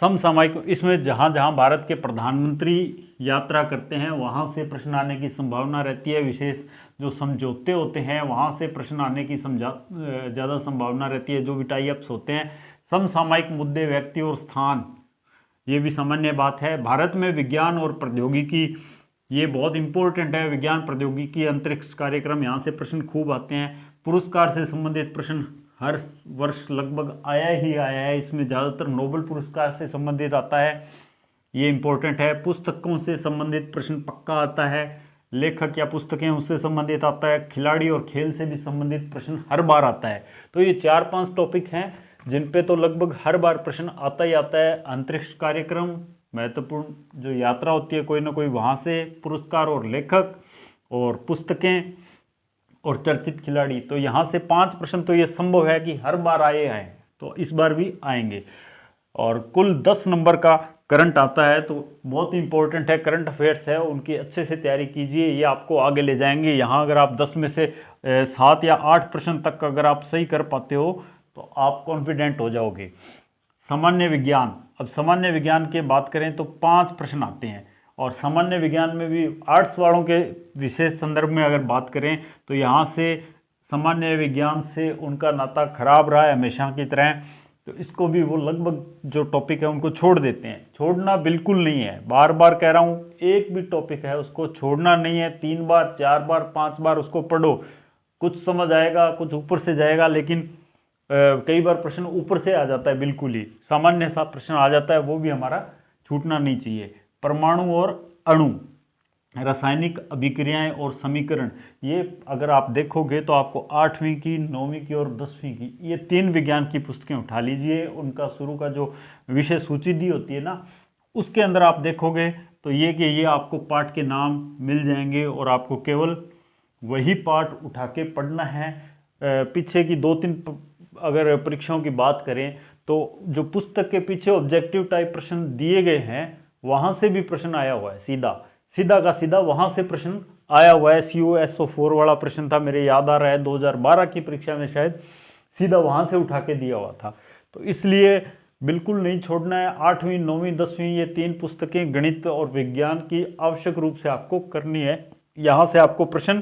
समसामयिक, इसमें जहाँ जहाँ भारत के प्रधानमंत्री यात्रा करते हैं वहाँ से प्रश्न आने की संभावना रहती है। विशेष जो समझौते होते हैं वहाँ से प्रश्न आने की ज़्यादा संभावना रहती है, जो भी टाई अप्स होते हैं। समसामयिक मुद्दे, व्यक्ति और स्थान, ये भी सामान्य बात है। भारत में विज्ञान और प्रौद्योगिकी, ये बहुत इंपॉर्टेंट है। विज्ञान प्रौद्योगिकी अंतरिक्ष कार्यक्रम, यहाँ से प्रश्न खूब आते हैं। पुरस्कार से संबंधित प्रश्न हर वर्ष लगभग आया ही आया है, इसमें ज़्यादातर नोबेल पुरस्कार से संबंधित आता है, ये इंपॉर्टेंट है। पुस्तकों से संबंधित प्रश्न पक्का आता है, लेखक या पुस्तकें उससे संबंधित आता है। खिलाड़ी और खेल से भी संबंधित प्रश्न हर बार आता है। तो ये 4-5 टॉपिक हैं जिन पे तो लगभग हर बार प्रश्न आता ही आता है। अंतरिक्ष कार्यक्रम, महत्वपूर्ण जो यात्रा होती है कोई ना कोई, वहाँ से पुरस्कार और लेखक और पुस्तकें और चर्चित खिलाड़ी, तो यहाँ से 5 प्रश्न तो ये संभव है कि हर बार आए हैं, तो इस बार भी आएंगे। और कुल 10 नंबर का करंट आता है, तो बहुत इंपॉर्टेंट है, करंट अफेयर्स है, उनकी अच्छे से तैयारी कीजिए, ये आपको आगे ले जाएंगे। यहाँ अगर आप 10 में से 7 या 8 प्रश्न तक अगर आप सही कर पाते हो तो आप कॉन्फिडेंट हो जाओगे। सामान्य विज्ञान, अब सामान्य विज्ञान की बात करें तो 5 प्रश्न आते हैं, और सामान्य विज्ञान में भी आर्ट्स वालों के विशेष संदर्भ में अगर बात करें तो यहाँ से सामान्य विज्ञान से उनका नाता खराब रहा है हमेशा की तरह, तो इसको भी वो लगभग जो टॉपिक है उनको छोड़ देते हैं। छोड़ना बिल्कुल नहीं है, बार बार कह रहा हूँ, एक भी टॉपिक है उसको छोड़ना नहीं है। 3 बार 4 बार 5 बार उसको पढ़ो, कुछ समझ आएगा, कुछ ऊपर से जाएगा, लेकिन कई बार प्रश्न ऊपर से आ जाता है, बिल्कुल ही सामान्य सा प्रश्न आ जाता है, वो भी हमारा छूटना नहीं चाहिए। परमाणु और अणु, रासायनिक अभिक्रियाएं और समीकरण, ये अगर आप देखोगे तो आपको 8वीं की, 9वीं की और 10वीं की, ये 3 विज्ञान की पुस्तकें उठा लीजिए। उनका शुरू का जो विषय सूची दी होती है ना, उसके अंदर आप देखोगे तो ये कि ये आपको पाठ के नाम मिल जाएंगे, और आपको केवल वही पाठ उठा के पढ़ना है। पीछे की 2-3 अगर परीक्षाओं की बात करें तो जो पुस्तक के पीछे ऑब्जेक्टिव टाइप प्रश्न दिए गए हैं वहाँ से भी प्रश्न आया हुआ है, सीधा का सीधा वहाँ से प्रश्न आया हुआ है। COSO4 वाला प्रश्न था, मेरे याद आ रहा है 2012 की परीक्षा में शायद सीधा वहाँ से उठा के दिया हुआ था। तो इसलिए बिल्कुल नहीं छोड़ना है। 8वीं, 9वीं, 10वीं, ये 3 पुस्तकें गणित और विज्ञान की आवश्यक रूप से आपको करनी है। यहाँ से आपको प्रश्न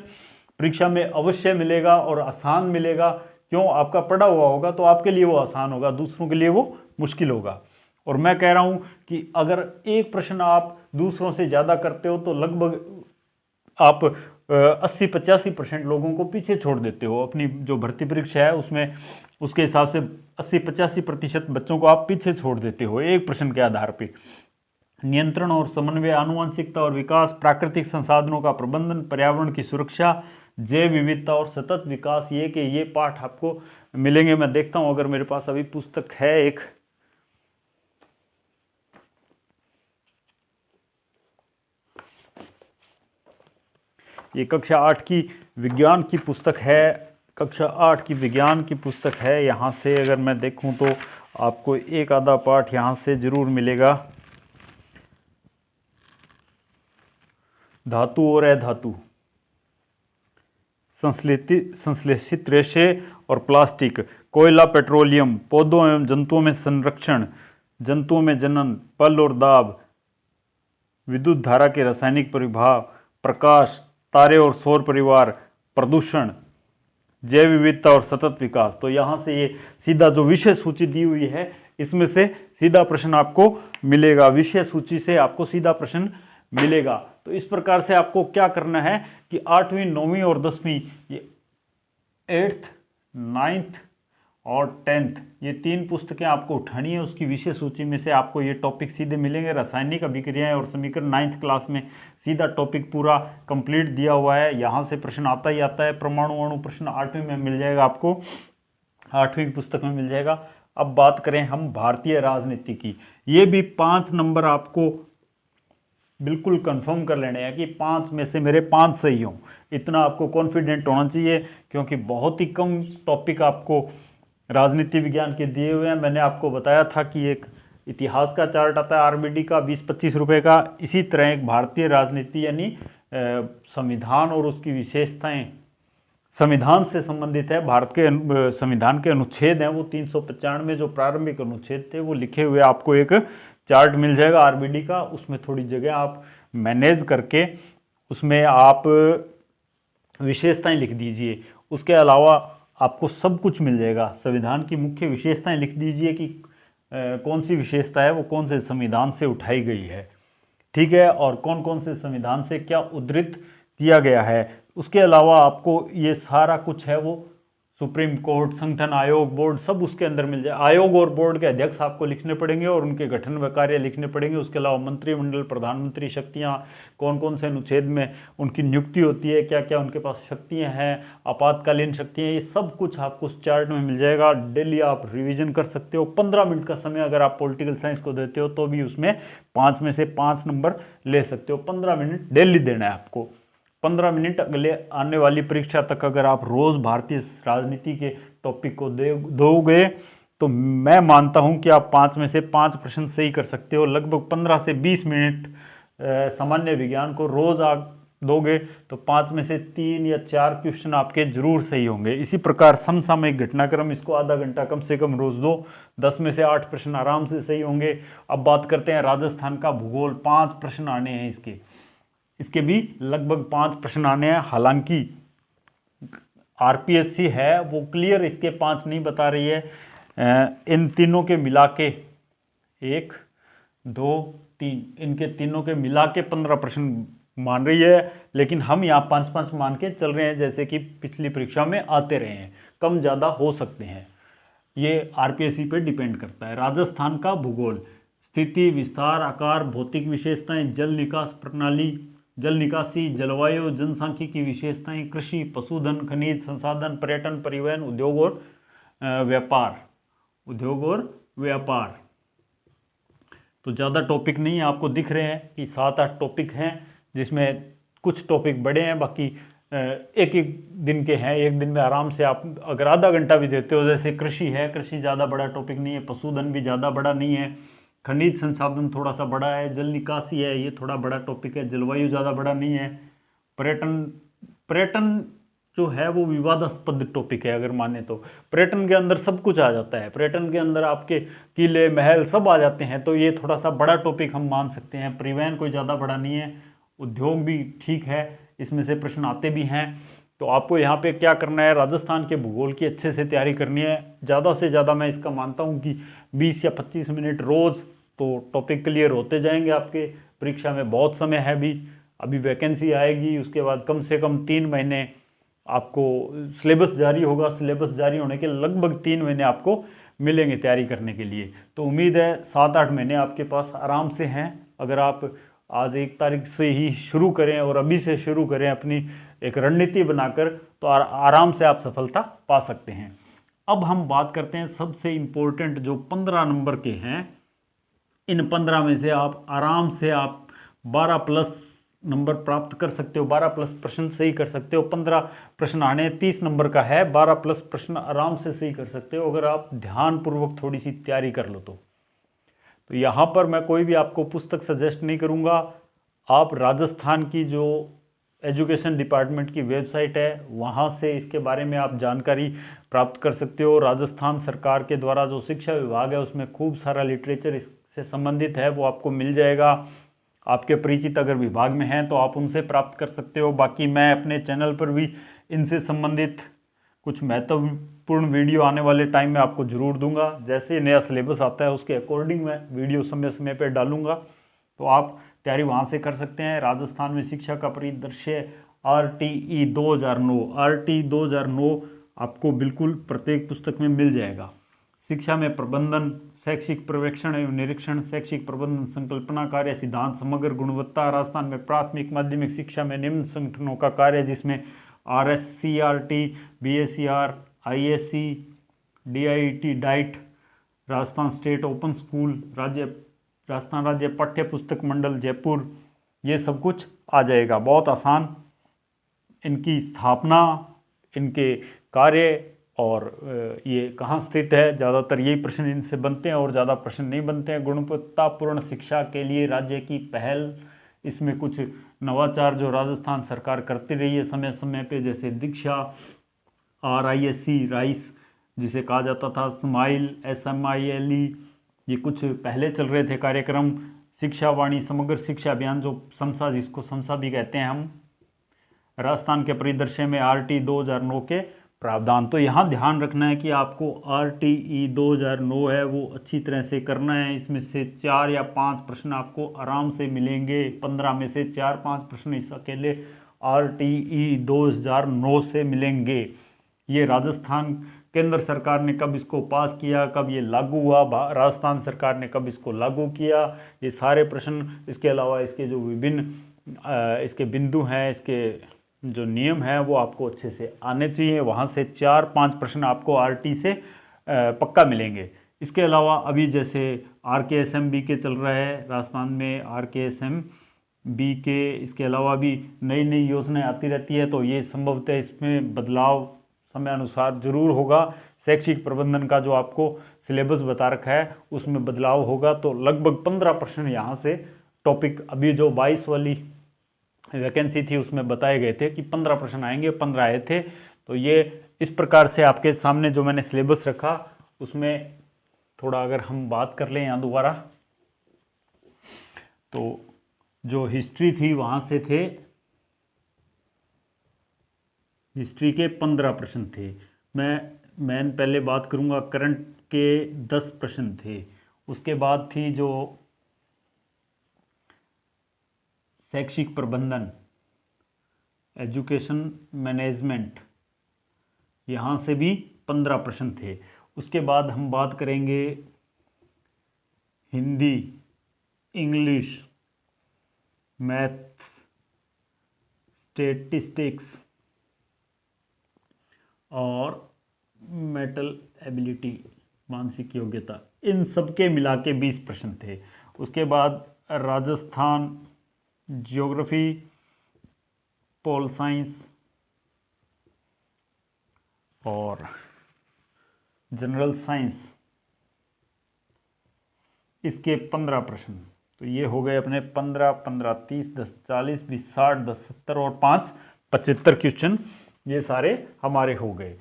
परीक्षा में अवश्य मिलेगा और आसान मिलेगा। क्यों? आपका पढ़ा हुआ होगा तो आपके लिए वो आसान होगा, दूसरों के लिए वो मुश्किल होगा। और मैं कह रहा हूँ कि अगर एक प्रश्न आप दूसरों से ज़्यादा करते हो तो लगभग आप 80-85% लोगों को पीछे छोड़ देते हो। अपनी जो भर्ती परीक्षा है उसमें उसके हिसाब से 80-85% बच्चों को आप पीछे छोड़ देते हो एक प्रश्न के आधार पे। नियंत्रण और समन्वय, आनुवंशिकता और विकास, प्राकृतिक संसाधनों का प्रबंधन, पर्यावरण की सुरक्षा, जैव विविधता और सतत विकास, ये कि ये पाठ आपको मिलेंगे। मैं देखता हूँ अगर मेरे पास अभी पुस्तक है एक, ये कक्षा 8 की विज्ञान की पुस्तक है, कक्षा 8 की विज्ञान की पुस्तक है। यहाँ से अगर मैं देखूँ तो आपको एक आधा पाठ यहाँ से जरूर मिलेगा। धातु और अधातु, संश्लेषित रेशे और प्लास्टिक, कोयला, पेट्रोलियम, पौधों एवं जंतुओं में संरक्षण, जंतुओं में जनन, पल और दाब, विद्युत धारा के रासायनिक प्रभाव, प्रकाश, तारे और सौर परिवार, प्रदूषण, जैव विविधता और सतत विकास। तो यहाँ से ये सीधा जो विषय सूची दी हुई है इसमें से सीधा प्रश्न आपको मिलेगा, विषय सूची से आपको सीधा प्रश्न मिलेगा। तो इस प्रकार से आपको क्या करना है कि 8वीं, 9वीं और 10वीं, ये 8th, 9th और 10th, ये 3 पुस्तकें आपको उठानी है। उसकी विषय सूची में से आपको ये टॉपिक सीधे मिलेंगे। रासायनिक अभिक्रियाएं और समीकरण 9th क्लास में सीधा टॉपिक पूरा कंप्लीट दिया हुआ है, यहाँ से प्रश्न आता ही आता है। परमाणु अणु प्रश्न 8वीं में मिल जाएगा आपको, 8वीं पुस्तक में मिल जाएगा। अब बात करें हम भारतीय राजनीति की, ये भी 5 नंबर आपको बिल्कुल कंफर्म कर लेने हैं कि 5 में से मेरे 5 सही हों, इतना आपको कॉन्फिडेंट होना चाहिए, क्योंकि बहुत ही कम टॉपिक आपको राजनीति विज्ञान के दिए हुए हैं। मैंने आपको बताया था कि एक इतिहास का चार्ट आता है आरबीडी का 20-25 रुपये का, इसी तरह एक भारतीय राजनीति यानी संविधान और उसकी विशेषताएं संविधान से संबंधित है। भारत के संविधान के अनुच्छेद हैं वो 395 जो प्रारंभिक अनुच्छेद थे वो लिखे हुए आपको एक चार्ट मिल जाएगा आरबीडी का। उसमें थोड़ी जगह आप मैनेज करके उसमें आप विशेषताएं लिख दीजिए। उसके अलावा आपको सब कुछ मिल जाएगा। संविधान की मुख्य विशेषताएं लिख दीजिए कि कौन सी विशेषता है वो कौन से संविधान से उठाई गई है, ठीक है, और कौन कौन से संविधान से क्या उद्धृत किया गया है। उसके अलावा आपको ये सारा कुछ है वो सुप्रीम कोर्ट, संगठन, आयोग, बोर्ड सब उसके अंदर मिल जाए। आयोग और बोर्ड के अध्यक्ष आपको लिखने पड़ेंगे और उनके गठन व कार्य लिखने पड़ेंगे। उसके अलावा मंत्रिमंडल, प्रधानमंत्री, शक्तियाँ, कौन कौन से अनुच्छेद में उनकी नियुक्ति होती है, क्या क्या उनके पास शक्तियाँ हैं, आपातकालीन शक्तियाँ, ये सब कुछ आपको उस चार्ट में मिल जाएगा। डेली आप रिविजन कर सकते हो। 15 मिनट का समय अगर आप पॉलिटिकल साइंस को देते हो तो भी उसमें 5 में से 5 नंबर ले सकते हो। 15 मिनट डेली देना है आपको। 15 मिनट अगले आने वाली परीक्षा तक अगर आप रोज़ भारतीय राजनीति के टॉपिक को दोगे तो मैं मानता हूं कि आप 5 में से 5 प्रश्न सही कर सकते हो। लगभग 15 से 20 मिनट सामान्य विज्ञान को रोज़ आप दोगे तो 5 में से 3 या 4 क्वेश्चन आपके जरूर सही होंगे। इसी प्रकार समसामयिक घटनाक्रम, इसको आधा घंटा कम से कम रोज़ दो, 10 में से 8 प्रश्न आराम से सही होंगे। अब बात करते हैं राजस्थान का भूगोल। 5 प्रश्न आने हैं इसके भी लगभग 5 प्रश्न आने हैं। हालांकि आरपीएससी है वो क्लियर इसके 5 नहीं बता रही है। इन तीनों के मिला के 1, 2, 3, इनके तीनों के मिला के 15 प्रश्न मान रही है, लेकिन हम यहाँ 5-5 मान के चल रहे हैं जैसे कि पिछली परीक्षा में आते रहे हैं। कम ज़्यादा हो सकते हैं, ये आरपीएससी पे डिपेंड करता है। राजस्थान का भूगोल, स्थिति, विस्तार, आकार, भौतिक विशेषताएं, जल निकास प्रणाली, जल निकासी, जलवायु, जनसांख्यिकी की विशेषताएं, कृषि, पशुधन, खनिज संसाधन, पर्यटन, परिवहन, उद्योग और व्यापार। तो ज़्यादा टॉपिक नहीं है, आपको दिख रहे हैं कि 7-8 टॉपिक हैं, जिसमें कुछ टॉपिक बड़े हैं, बाकी एक एक दिन के हैं। एक दिन में आराम से आप अगर आधा घंटा भी देते हो, जैसे कृषि है, कृषि ज़्यादा बड़ा टॉपिक नहीं है, पशुधन भी ज़्यादा बड़ा नहीं है, खनिज संसाधन थोड़ा सा बड़ा है, जल निकासी है ये थोड़ा बड़ा टॉपिक है, जलवायु ज़्यादा बड़ा नहीं है, पर्यटन जो है वो विवादास्पद टॉपिक है अगर माने तो। पर्यटन के अंदर सब कुछ आ जाता है, पर्यटन के अंदर आपके किले, महल सब आ जाते हैं, तो ये थोड़ा सा बड़ा टॉपिक हम मान सकते हैं। परिवहन कोई ज़्यादा बड़ा नहीं है, उद्योग भी ठीक है, इसमें से प्रश्न आते भी हैं। तो आपको यहाँ पे क्या करना है, राजस्थान के भूगोल की अच्छे से तैयारी करनी है। ज़्यादा से ज़्यादा मैं इसका मानता हूँ कि 20 या 25 मिनट रोज़, तो टॉपिक क्लियर होते जाएंगे आपके। परीक्षा में बहुत समय है, अभी वैकेंसी आएगी, उसके बाद कम से कम 3 महीने आपको सिलेबस जारी होगा। सिलेबस जारी होने के लगभग 3 महीने आपको मिलेंगे तैयारी करने के लिए। तो उम्मीद है 7-8 महीने आपके पास आराम से हैं। अगर आप आज 1 तारीख से ही शुरू करें और अभी से शुरू करें अपनी एक रणनीति बनाकर, तो आराम से आप सफलता पा सकते हैं। अब हम बात करते हैं सबसे इम्पोर्टेंट जो 15 नंबर के हैं। इन 15 में से आप आराम से आप 12+ नंबर प्राप्त कर सकते हो, 12+ प्रश्न सही कर सकते हो। 15 प्रश्न आने, 30 नंबर का है, 12+ प्रश्न आराम से सही कर सकते हो अगर आप ध्यानपूर्वक थोड़ी सी तैयारी कर लो तो। यहाँ पर मैं कोई भी आपको पुस्तक सजेस्ट नहीं करूँगा। आप राजस्थान की जो एजुकेशन डिपार्टमेंट की वेबसाइट है, वहाँ से इसके बारे में आप जानकारी प्राप्त कर सकते हो। राजस्थान सरकार के द्वारा जो शिक्षा विभाग है उसमें खूब सारा लिटरेचर इससे संबंधित है, वो आपको मिल जाएगा। आपके परिचित अगर विभाग में हैं तो आप उनसे प्राप्त कर सकते हो। बाकी मैं अपने चैनल पर भी इनसे संबंधित कुछ महत्वपूर्ण वीडियो आने वाले टाइम में आपको ज़रूर दूंगा। जैसे नया सिलेबस आता है उसके अकॉर्डिंग मैं वीडियो समय समय पर डालूंगा, तो आप तैयारी वहाँ से कर सकते हैं। राजस्थान में शिक्षा का परिदृश्य RTE 2009, RTE 2009 आपको बिल्कुल प्रत्येक पुस्तक में मिल जाएगा। शिक्षा में प्रबंधन, शैक्षिक पर्यवेक्षण एवं निरीक्षण, शैक्षिक प्रबंधन, संकल्पना, कार्य सिद्धांत, समग्र गुणवत्ता। राजस्थान में प्राथमिक माध्यमिक शिक्षा में निम्न संगठनों का कार्य, जिसमें RSCRT, BSER, ISC, DIET, diet, Rajasthan state open school, Rajasthan राज्य पाठ्य पुस्तक मंडल जयपुर, ये सब कुछ आ जाएगा। बहुत आसान इनकी स्थापना, इनके कार्य और ये कहाँ स्थित है, ज़्यादातर यही प्रश्न इनसे बनते हैं और ज़्यादा प्रश्न नहीं बनते हैं। गुणवत्तापूर्ण शिक्षा के लिए राज्य की पहल, इसमें कुछ नवाचार जो राजस्थान सरकार करती रही है समय समय पे, जैसे दीक्षा, RISC, राइस जिसे कहा जाता था, स्माइल, SMILE, ये कुछ पहले चल रहे थे कार्यक्रम। शिक्षा वाणी, समग्र शिक्षा अभियान जो समसा, जिसको समसा भी कहते हैं हम। राजस्थान के परिदृश्य में RTE 2009 के प्रावधान। तो यहाँ ध्यान रखना है कि आपको RTE 2009 है वो अच्छी तरह से करना है। इसमें से 4 या 5 प्रश्न आपको आराम से मिलेंगे। 15 में से 4-5 प्रश्न इस अकेले RTE 2009 से मिलेंगे। ये राजस्थान केंद्र सरकार ने कब इसको पास किया, कब ये लागू हुआ, राजस्थान सरकार ने कब इसको लागू किया, ये सारे प्रश्न, इसके अलावा इसके जो विभिन्न इसके बिंदु हैं, इसके जो नियम है वो आपको अच्छे से आने चाहिए। वहाँ से 4-5 प्रश्न आपको RT से पक्का मिलेंगे। इसके अलावा अभी जैसे RKSMB चल रहा है राजस्थान में, RKSMB इसके अलावा भी नई नई योजनाएं आती रहती है, तो ये संभवतः इसमें बदलाव समय अनुसार जरूर होगा। शैक्षिक प्रबंधन का जो आपको सिलेबस बता रखा है उसमें बदलाव होगा। तो लगभग 15 प्रश्न यहाँ से टॉपिक, अभी जो 22 वाली वैकेंसी थी उसमें बताए गए थे कि 15 प्रश्न आएंगे, 15 आए थे। तो ये इस प्रकार से आपके सामने जो मैंने सिलेबस रखा उसमें थोड़ा अगर हम बात कर लें यहाँ दोबारा, तो जो हिस्ट्री थी वहाँ से थे, हिस्ट्री के 15 प्रश्न थे। मैं पहले बात करूँगा, करंट के 10 प्रश्न थे। उसके बाद थी जो शैक्षिक प्रबंधन, एजुकेशन मैनेजमेंट, यहाँ से भी 15 प्रश्न थे। उसके बाद हम बात करेंगे हिंदी, इंग्लिश, मैथ्स, स्टैटिस्टिक्स और मेंटल एबिलिटी, मानसिक योग्यता, इन सब के मिला के 20 प्रश्न थे। उसके बाद राजस्थान ज्योग्राफी, पोल साइंस और जनरल साइंस, इसके 15 प्रश्न। तो ये हो गए अपने 15, 15, 30, 10, 40, 20, 60, 10, 70 और 5, 75 क्वेश्चन, ये सारे हमारे हो गए।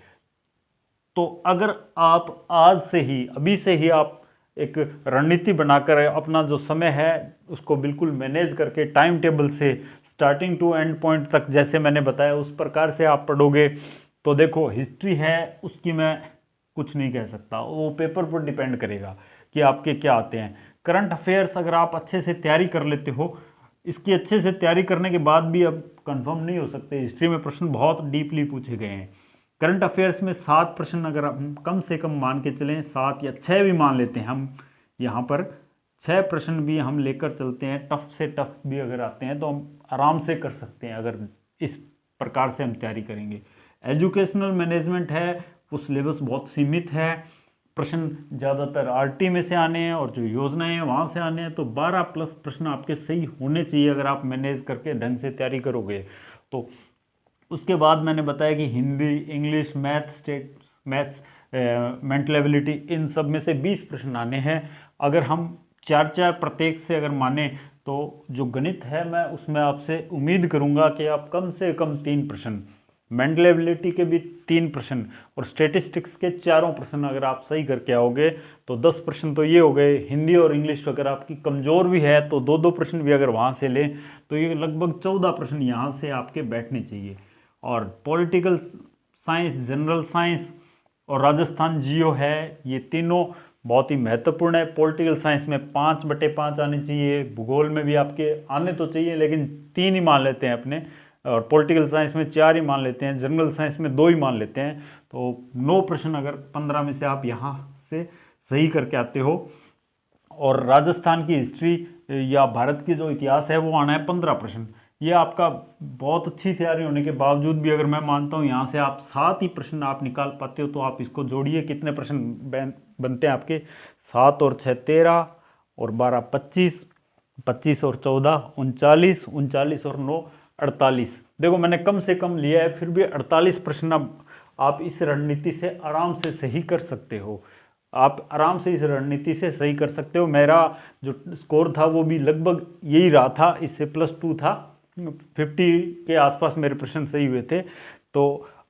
तो अगर आप आज से ही, अभी से ही आप एक रणनीति बनाकर अपना जो समय है उसको बिल्कुल मैनेज करके टाइम टेबल से स्टार्टिंग टू एंड पॉइंट तक, जैसे मैंने बताया उस प्रकार से आप पढ़ोगे, तो देखो हिस्ट्री है उसकी मैं कुछ नहीं कह सकता, वो पेपर पर डिपेंड करेगा कि आपके क्या आते हैं। करंट अफेयर्स अगर आप अच्छे से तैयारी कर लेते हो, इसकी अच्छे से तैयारी करने के बाद भी अब कंफर्म नहीं हो सकते, हिस्ट्री में प्रश्न बहुत डीपली पूछे गए हैं। करंट अफेयर्स में 7 प्रश्न अगर हम कम से कम मान के चलें, 7 या 6 भी मान लेते हैं हम, यहाँ पर 6 प्रश्न भी हम लेकर चलते हैं, टफ से टफ भी अगर आते हैं तो हम आराम से कर सकते हैं अगर इस प्रकार से हम तैयारी करेंगे। एजुकेशनल मैनेजमेंट है वो सिलेबस बहुत सीमित है, प्रश्न ज़्यादातर RT में से आने हैं और जो योजनाएं हैं वहाँ से आने हैं, तो 12 प्लस प्रश्न आपके सही होने चाहिए अगर आप मैनेज करके ढंग से तैयारी करोगे तो। उसके बाद मैंने बताया कि Hindi, English, maths, mental ability, इन सब में से 20 प्रश्न आने हैं। अगर हम 4-4 प्रत्येक से अगर माने तो जो गणित है मैं उसमें आपसे उम्मीद करूंगा कि आप कम से कम 3 प्रश्न, मेंटल एबिलिटी के भी 3 प्रश्न और स्टैटिस्टिक्स के चारों प्रश्न अगर आप सही करके आओगे तो 10 प्रश्न तो ये हो गए। हिंदी और इंग्लिश अगर आपकी कमज़ोर भी है तो 2-2 प्रश्न भी अगर वहाँ से लें तो ये लगभग 14 प्रश्न यहाँ से आपके बैठने चाहिए। और पॉलिटिकल साइंस, जनरल साइंस और राजस्थान जियो है, ये तीनों बहुत ही महत्वपूर्ण है। पॉलिटिकल साइंस में 5/5 आने चाहिए, भूगोल में भी आपके आने तो चाहिए लेकिन 3 ही मान लेते हैं अपने, और पॉलिटिकल साइंस में 4 ही मान लेते हैं, जनरल साइंस में 2 ही मान लेते हैं। तो 9 प्रश्न अगर 15 में से आप यहाँ से सही करके आते हो, और राजस्थान की हिस्ट्री या भारत की जो इतिहास है वो आना है 15 प्रश्न। ये आपका बहुत अच्छी तैयारी होने के बावजूद भी अगर मैं मानता हूँ यहाँ से आप 7 ही प्रश्न आप निकाल पाते हो, तो आप इसको जोड़िए, कितने प्रश्न बनते हैं आपके, 7 और 6 13 और 12 25, 25 और 14 39, 39 और 9 48। देखो मैंने कम से कम लिया है, फिर भी 48 प्रश्न अब आप इस रणनीति से आराम से सही कर सकते हो। आप आराम से इस रणनीति से सही कर सकते हो। मेरा जो स्कोर था वो भी लगभग यही रहा था, इससे +2 था, 50 के आसपास मेरे प्रश्न सही हुए थे। तो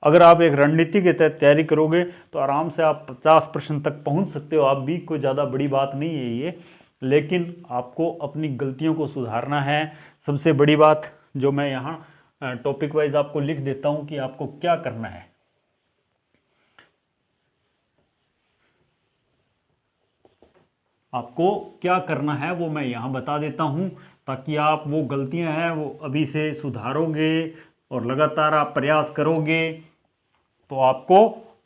अगर आप एक रणनीति के तहत तैयारी करोगे तो आराम से आप 50 प्रश्न तक पहुंच सकते हो। आप भी, कोई ज़्यादा बड़ी बात नहीं है ये, लेकिन आपको अपनी गलतियों को सुधारना है। सबसे बड़ी बात जो मैं यहाँ टॉपिक वाइज आपको लिख देता हूँ कि आपको क्या करना है। आपको क्या करना है वो मैं यहाँ बता देता हूँ, ताकि आप वो गलतियाँ हैं वो अभी से सुधारोगे और लगातार आप प्रयास करोगे तो आपको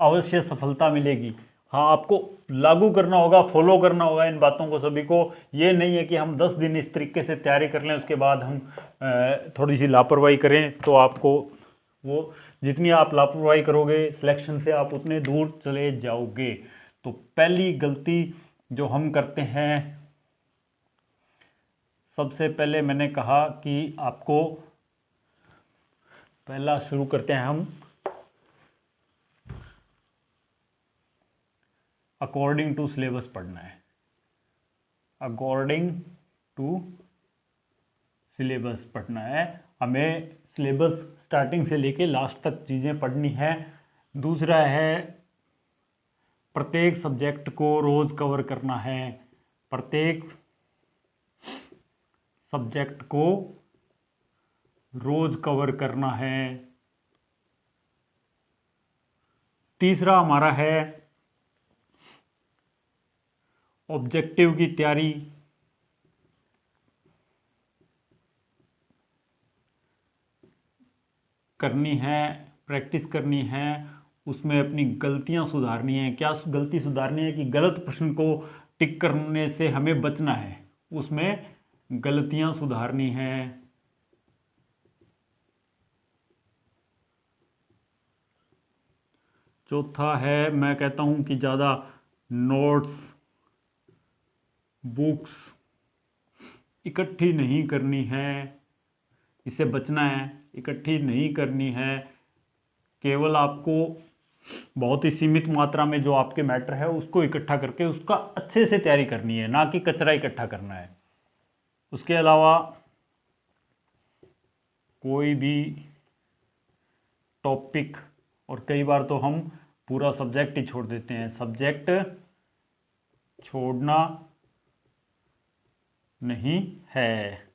अवश्य सफलता मिलेगी। हाँ, आपको लागू करना होगा, फॉलो करना होगा इन बातों को सभी को। ये नहीं है कि हम 10 दिन इस तरीके से तैयारी कर लें, उसके बाद हम थोड़ी सी लापरवाही करें तो आपको वो, जितनी आप लापरवाही करोगे सिलेक्शन से आप उतने दूर चले जाओगे। तो पहली गलती जो हम करते हैं, सबसे पहले मैंने कहा कि आपको पहला शुरू करते हैं हम, अकॉर्डिंग टू सिलेबस पढ़ना है। अकॉर्डिंग टू सिलेबस पढ़ना है, हमें सिलेबस स्टार्टिंग से लेके लास्ट तक चीज़ें पढ़नी है। दूसरा है प्रत्येक सब्जेक्ट को रोज कवर करना है। प्रत्येक सब्जेक्ट को रोज कवर करना है। तीसरा हमारा है ऑब्जेक्टिव की तैयारी करनी है, प्रैक्टिस करनी है, उसमें अपनी गलतियां सुधारनी है। क्या गलती सुधारनी है कि गलत प्रश्न को टिक करने से हमें बचना है, उसमें गलतियां सुधारनी है। चौथा है, मैं कहता हूं कि ज़्यादा नोट्स, बुक्स इकट्ठी नहीं करनी है, इससे बचना है। इकट्ठी नहीं करनी है, केवल आपको बहुत ही सीमित मात्रा में जो आपके मैटर है उसको इकट्ठा करके उसका अच्छे से तैयारी करनी है, ना कि कचरा इकट्ठा करना है। उसके अलावा कोई भी टॉपिक, और कई बार तो हम पूरा सब्जेक्ट ही छोड़ देते हैं, सब्जेक्ट छोड़ना नहीं है।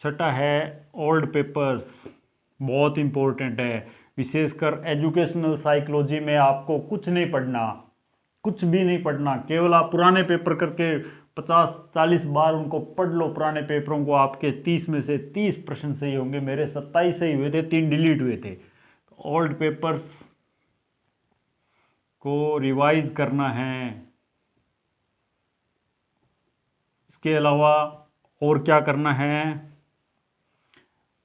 छठा है ओल्ड पेपर्स, बहुत इंपॉर्टेंट है। विशेषकर एजुकेशनल साइकोलॉजी में आपको कुछ नहीं पढ़ना, कुछ भी नहीं पढ़ना, केवल आप पुराने पेपर करके 50-40 बार उनको पढ़ लो। पुराने पेपरों को आपके 30 में से 30 प्रश्न सही होंगे, मेरे 27 सही हुए थे, 3 डिलीट हुए थे। ओल्ड पेपर्स को रिवाइज करना है। इसके अलावा और क्या करना है,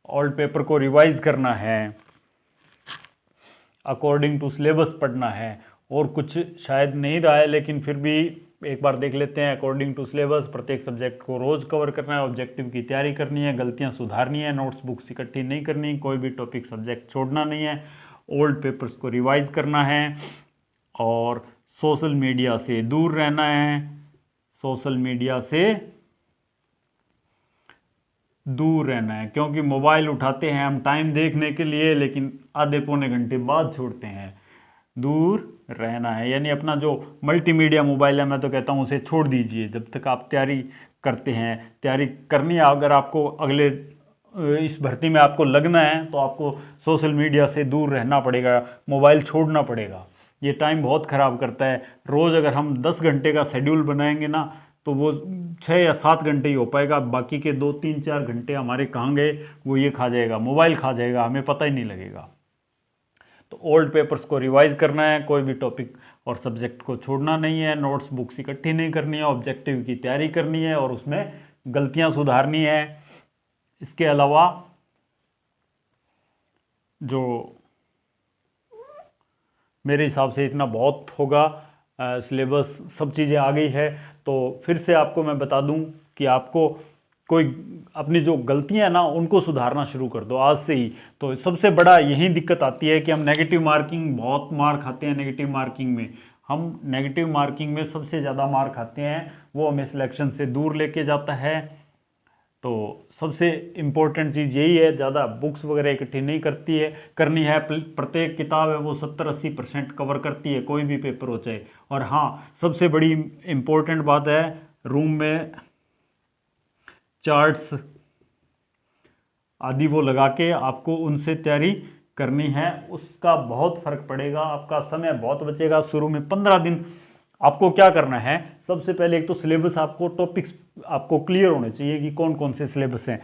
ओल्ड पेपर को रिवाइज करना है, अकॉर्डिंग टू सिलेबस पढ़ना है, और कुछ शायद नहीं रहा है लेकिन फिर भी एक बार देख लेते हैं। अकॉर्डिंग टू सिलेबस प्रत्येक सब्जेक्ट को रोज कवर करना है, ऑब्जेक्टिव की तैयारी करनी है, गलतियां सुधारनी है, नोट्स बुक्स इकट्ठी नहीं करनी, कोई भी टॉपिक सब्जेक्ट छोड़ना नहीं है, ओल्ड पेपर्स को रिवाइज करना है, और सोशल मीडिया से दूर रहना है। सोशल मीडिया से दूर रहना है, क्योंकि मोबाइल उठाते हैं हम टाइम देखने के लिए, लेकिन आधे पौने घंटे बाद छोड़ते हैं। दूर रहना है, यानी अपना जो मल्टीमीडिया मोबाइल है, मैं तो कहता हूँ उसे छोड़ दीजिए जब तक आप तैयारी करते हैं। तैयारी करनी है, अगर आपको अगले इस भर्ती में आपको लगना है तो आपको सोशल मीडिया से दूर रहना पड़ेगा, मोबाइल छोड़ना पड़ेगा। ये टाइम बहुत ख़राब करता है। रोज़ अगर हम 10 घंटे का शेड्यूल बनाएंगे ना, तो वो 6 या 7 घंटे ही हो पाएगा, बाकी के 2 3 4 घंटे हमारे कहाँ गए वो ये खा जाएगा, मोबाइल खा जाएगा, हमें पता ही नहीं लगेगा। तो ओल्ड पेपर्स को रिवाइज करना है, कोई भी टॉपिक और सब्जेक्ट को छोड़ना नहीं है, नोट्स बुक्स इकट्ठी नहीं करनी है, ऑब्जेक्टिव की तैयारी करनी है और उसमें गलतियां सुधारनी है। इसके अलावा जो मेरे हिसाब से इतना बहुत होगा, सिलेबस सब चीज़ें आ गई है। तो फिर से आपको मैं बता दूं कि आपको कोई अपनी जो गलतियां हैं ना उनको सुधारना शुरू कर दो आज से ही। तो सबसे बड़ा यही दिक्कत आती है कि हम नेगेटिव मार्किंग बहुत मार खाते हैं। नेगेटिव मार्किंग में हम नेगेटिव मार्किंग में सबसे ज़्यादा मार खाते हैं, वो हमें सिलेक्शन से दूर लेके जाता है। तो सबसे इम्पोर्टेंट चीज़ यही है, ज़्यादा बुक्स वगैरह इकट्ठी नहीं करनी है। प्रत्येक किताब है वो 70-80% कवर करती है, कोई भी पेपर हो चाहे। और हाँ, सबसे बड़ी इम्पोर्टेंट बात है, रूम में चार्ट्स आदि वो लगा के आपको उनसे तैयारी करनी है। उसका बहुत फर्क पड़ेगा, आपका समय बहुत बचेगा। शुरू में 15 दिन आपको क्या करना है, सबसे पहले एक तो सिलेबस, आपको टॉपिक्स आपको क्लियर होने चाहिए कि कौन कौन से सिलेबस हैं।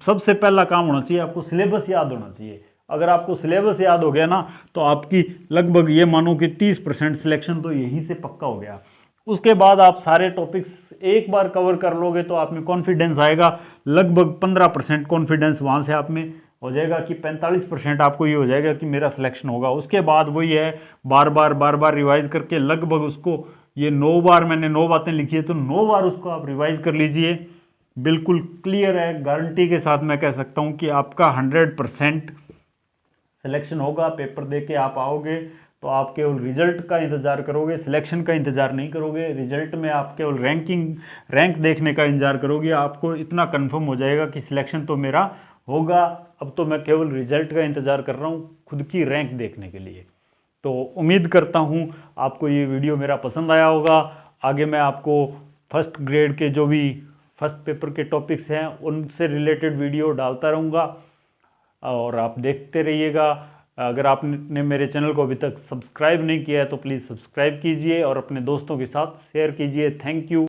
सबसे पहला काम होना चाहिए, आपको सिलेबस याद होना चाहिए। अगर आपको सिलेबस याद हो गया ना, तो आपकी लगभग ये मानो कि 30% सिलेक्शन तो यहीं से पक्का हो गया। उसके बाद आप सारे टॉपिक्स एक बार कवर कर लोगे तो आप में कॉन्फिडेंस आएगा। लगभग 15% कॉन्फिडेंस वहाँ से आप में हो जाएगा कि 45% आपको ये हो जाएगा कि मेरा सिलेक्शन होगा। उसके बाद वही है, बार बार रिवाइज करके लगभग उसको, ये 9 बार मैंने 9 बातें लिखी है, तो 9 बार उसको आप रिवाइज कर लीजिए। बिल्कुल क्लियर है, गारंटी के साथ मैं कह सकता हूँ कि आपका 100% सिलेक्शन होगा। पेपर दे के आप आओगे तो आप केवल रिजल्ट का इंतज़ार करोगे, सिलेक्शन का इंतज़ार नहीं करोगे। रिजल्ट में आप केवल रैंक देखने का इंतज़ार करोगे। आपको इतना कंफर्म हो जाएगा कि सिलेक्शन तो मेरा होगा, अब तो मैं केवल रिजल्ट का इंतज़ार कर रहा हूँ खुद की रैंक देखने के लिए। तो उम्मीद करता हूँ आपको ये वीडियो मेरा पसंद आया होगा। आगे मैं आपको फर्स्ट ग्रेड के जो भी फर्स्ट पेपर के टॉपिक्स हैं उनसे रिलेटेड वीडियो डालता रहूँगा और आप देखते रहिएगा। अगर आपने मेरे चैनल को अभी तक सब्सक्राइब नहीं किया है तो प्लीज़ सब्सक्राइब कीजिए और अपने दोस्तों के साथ शेयर कीजिए। Thank you.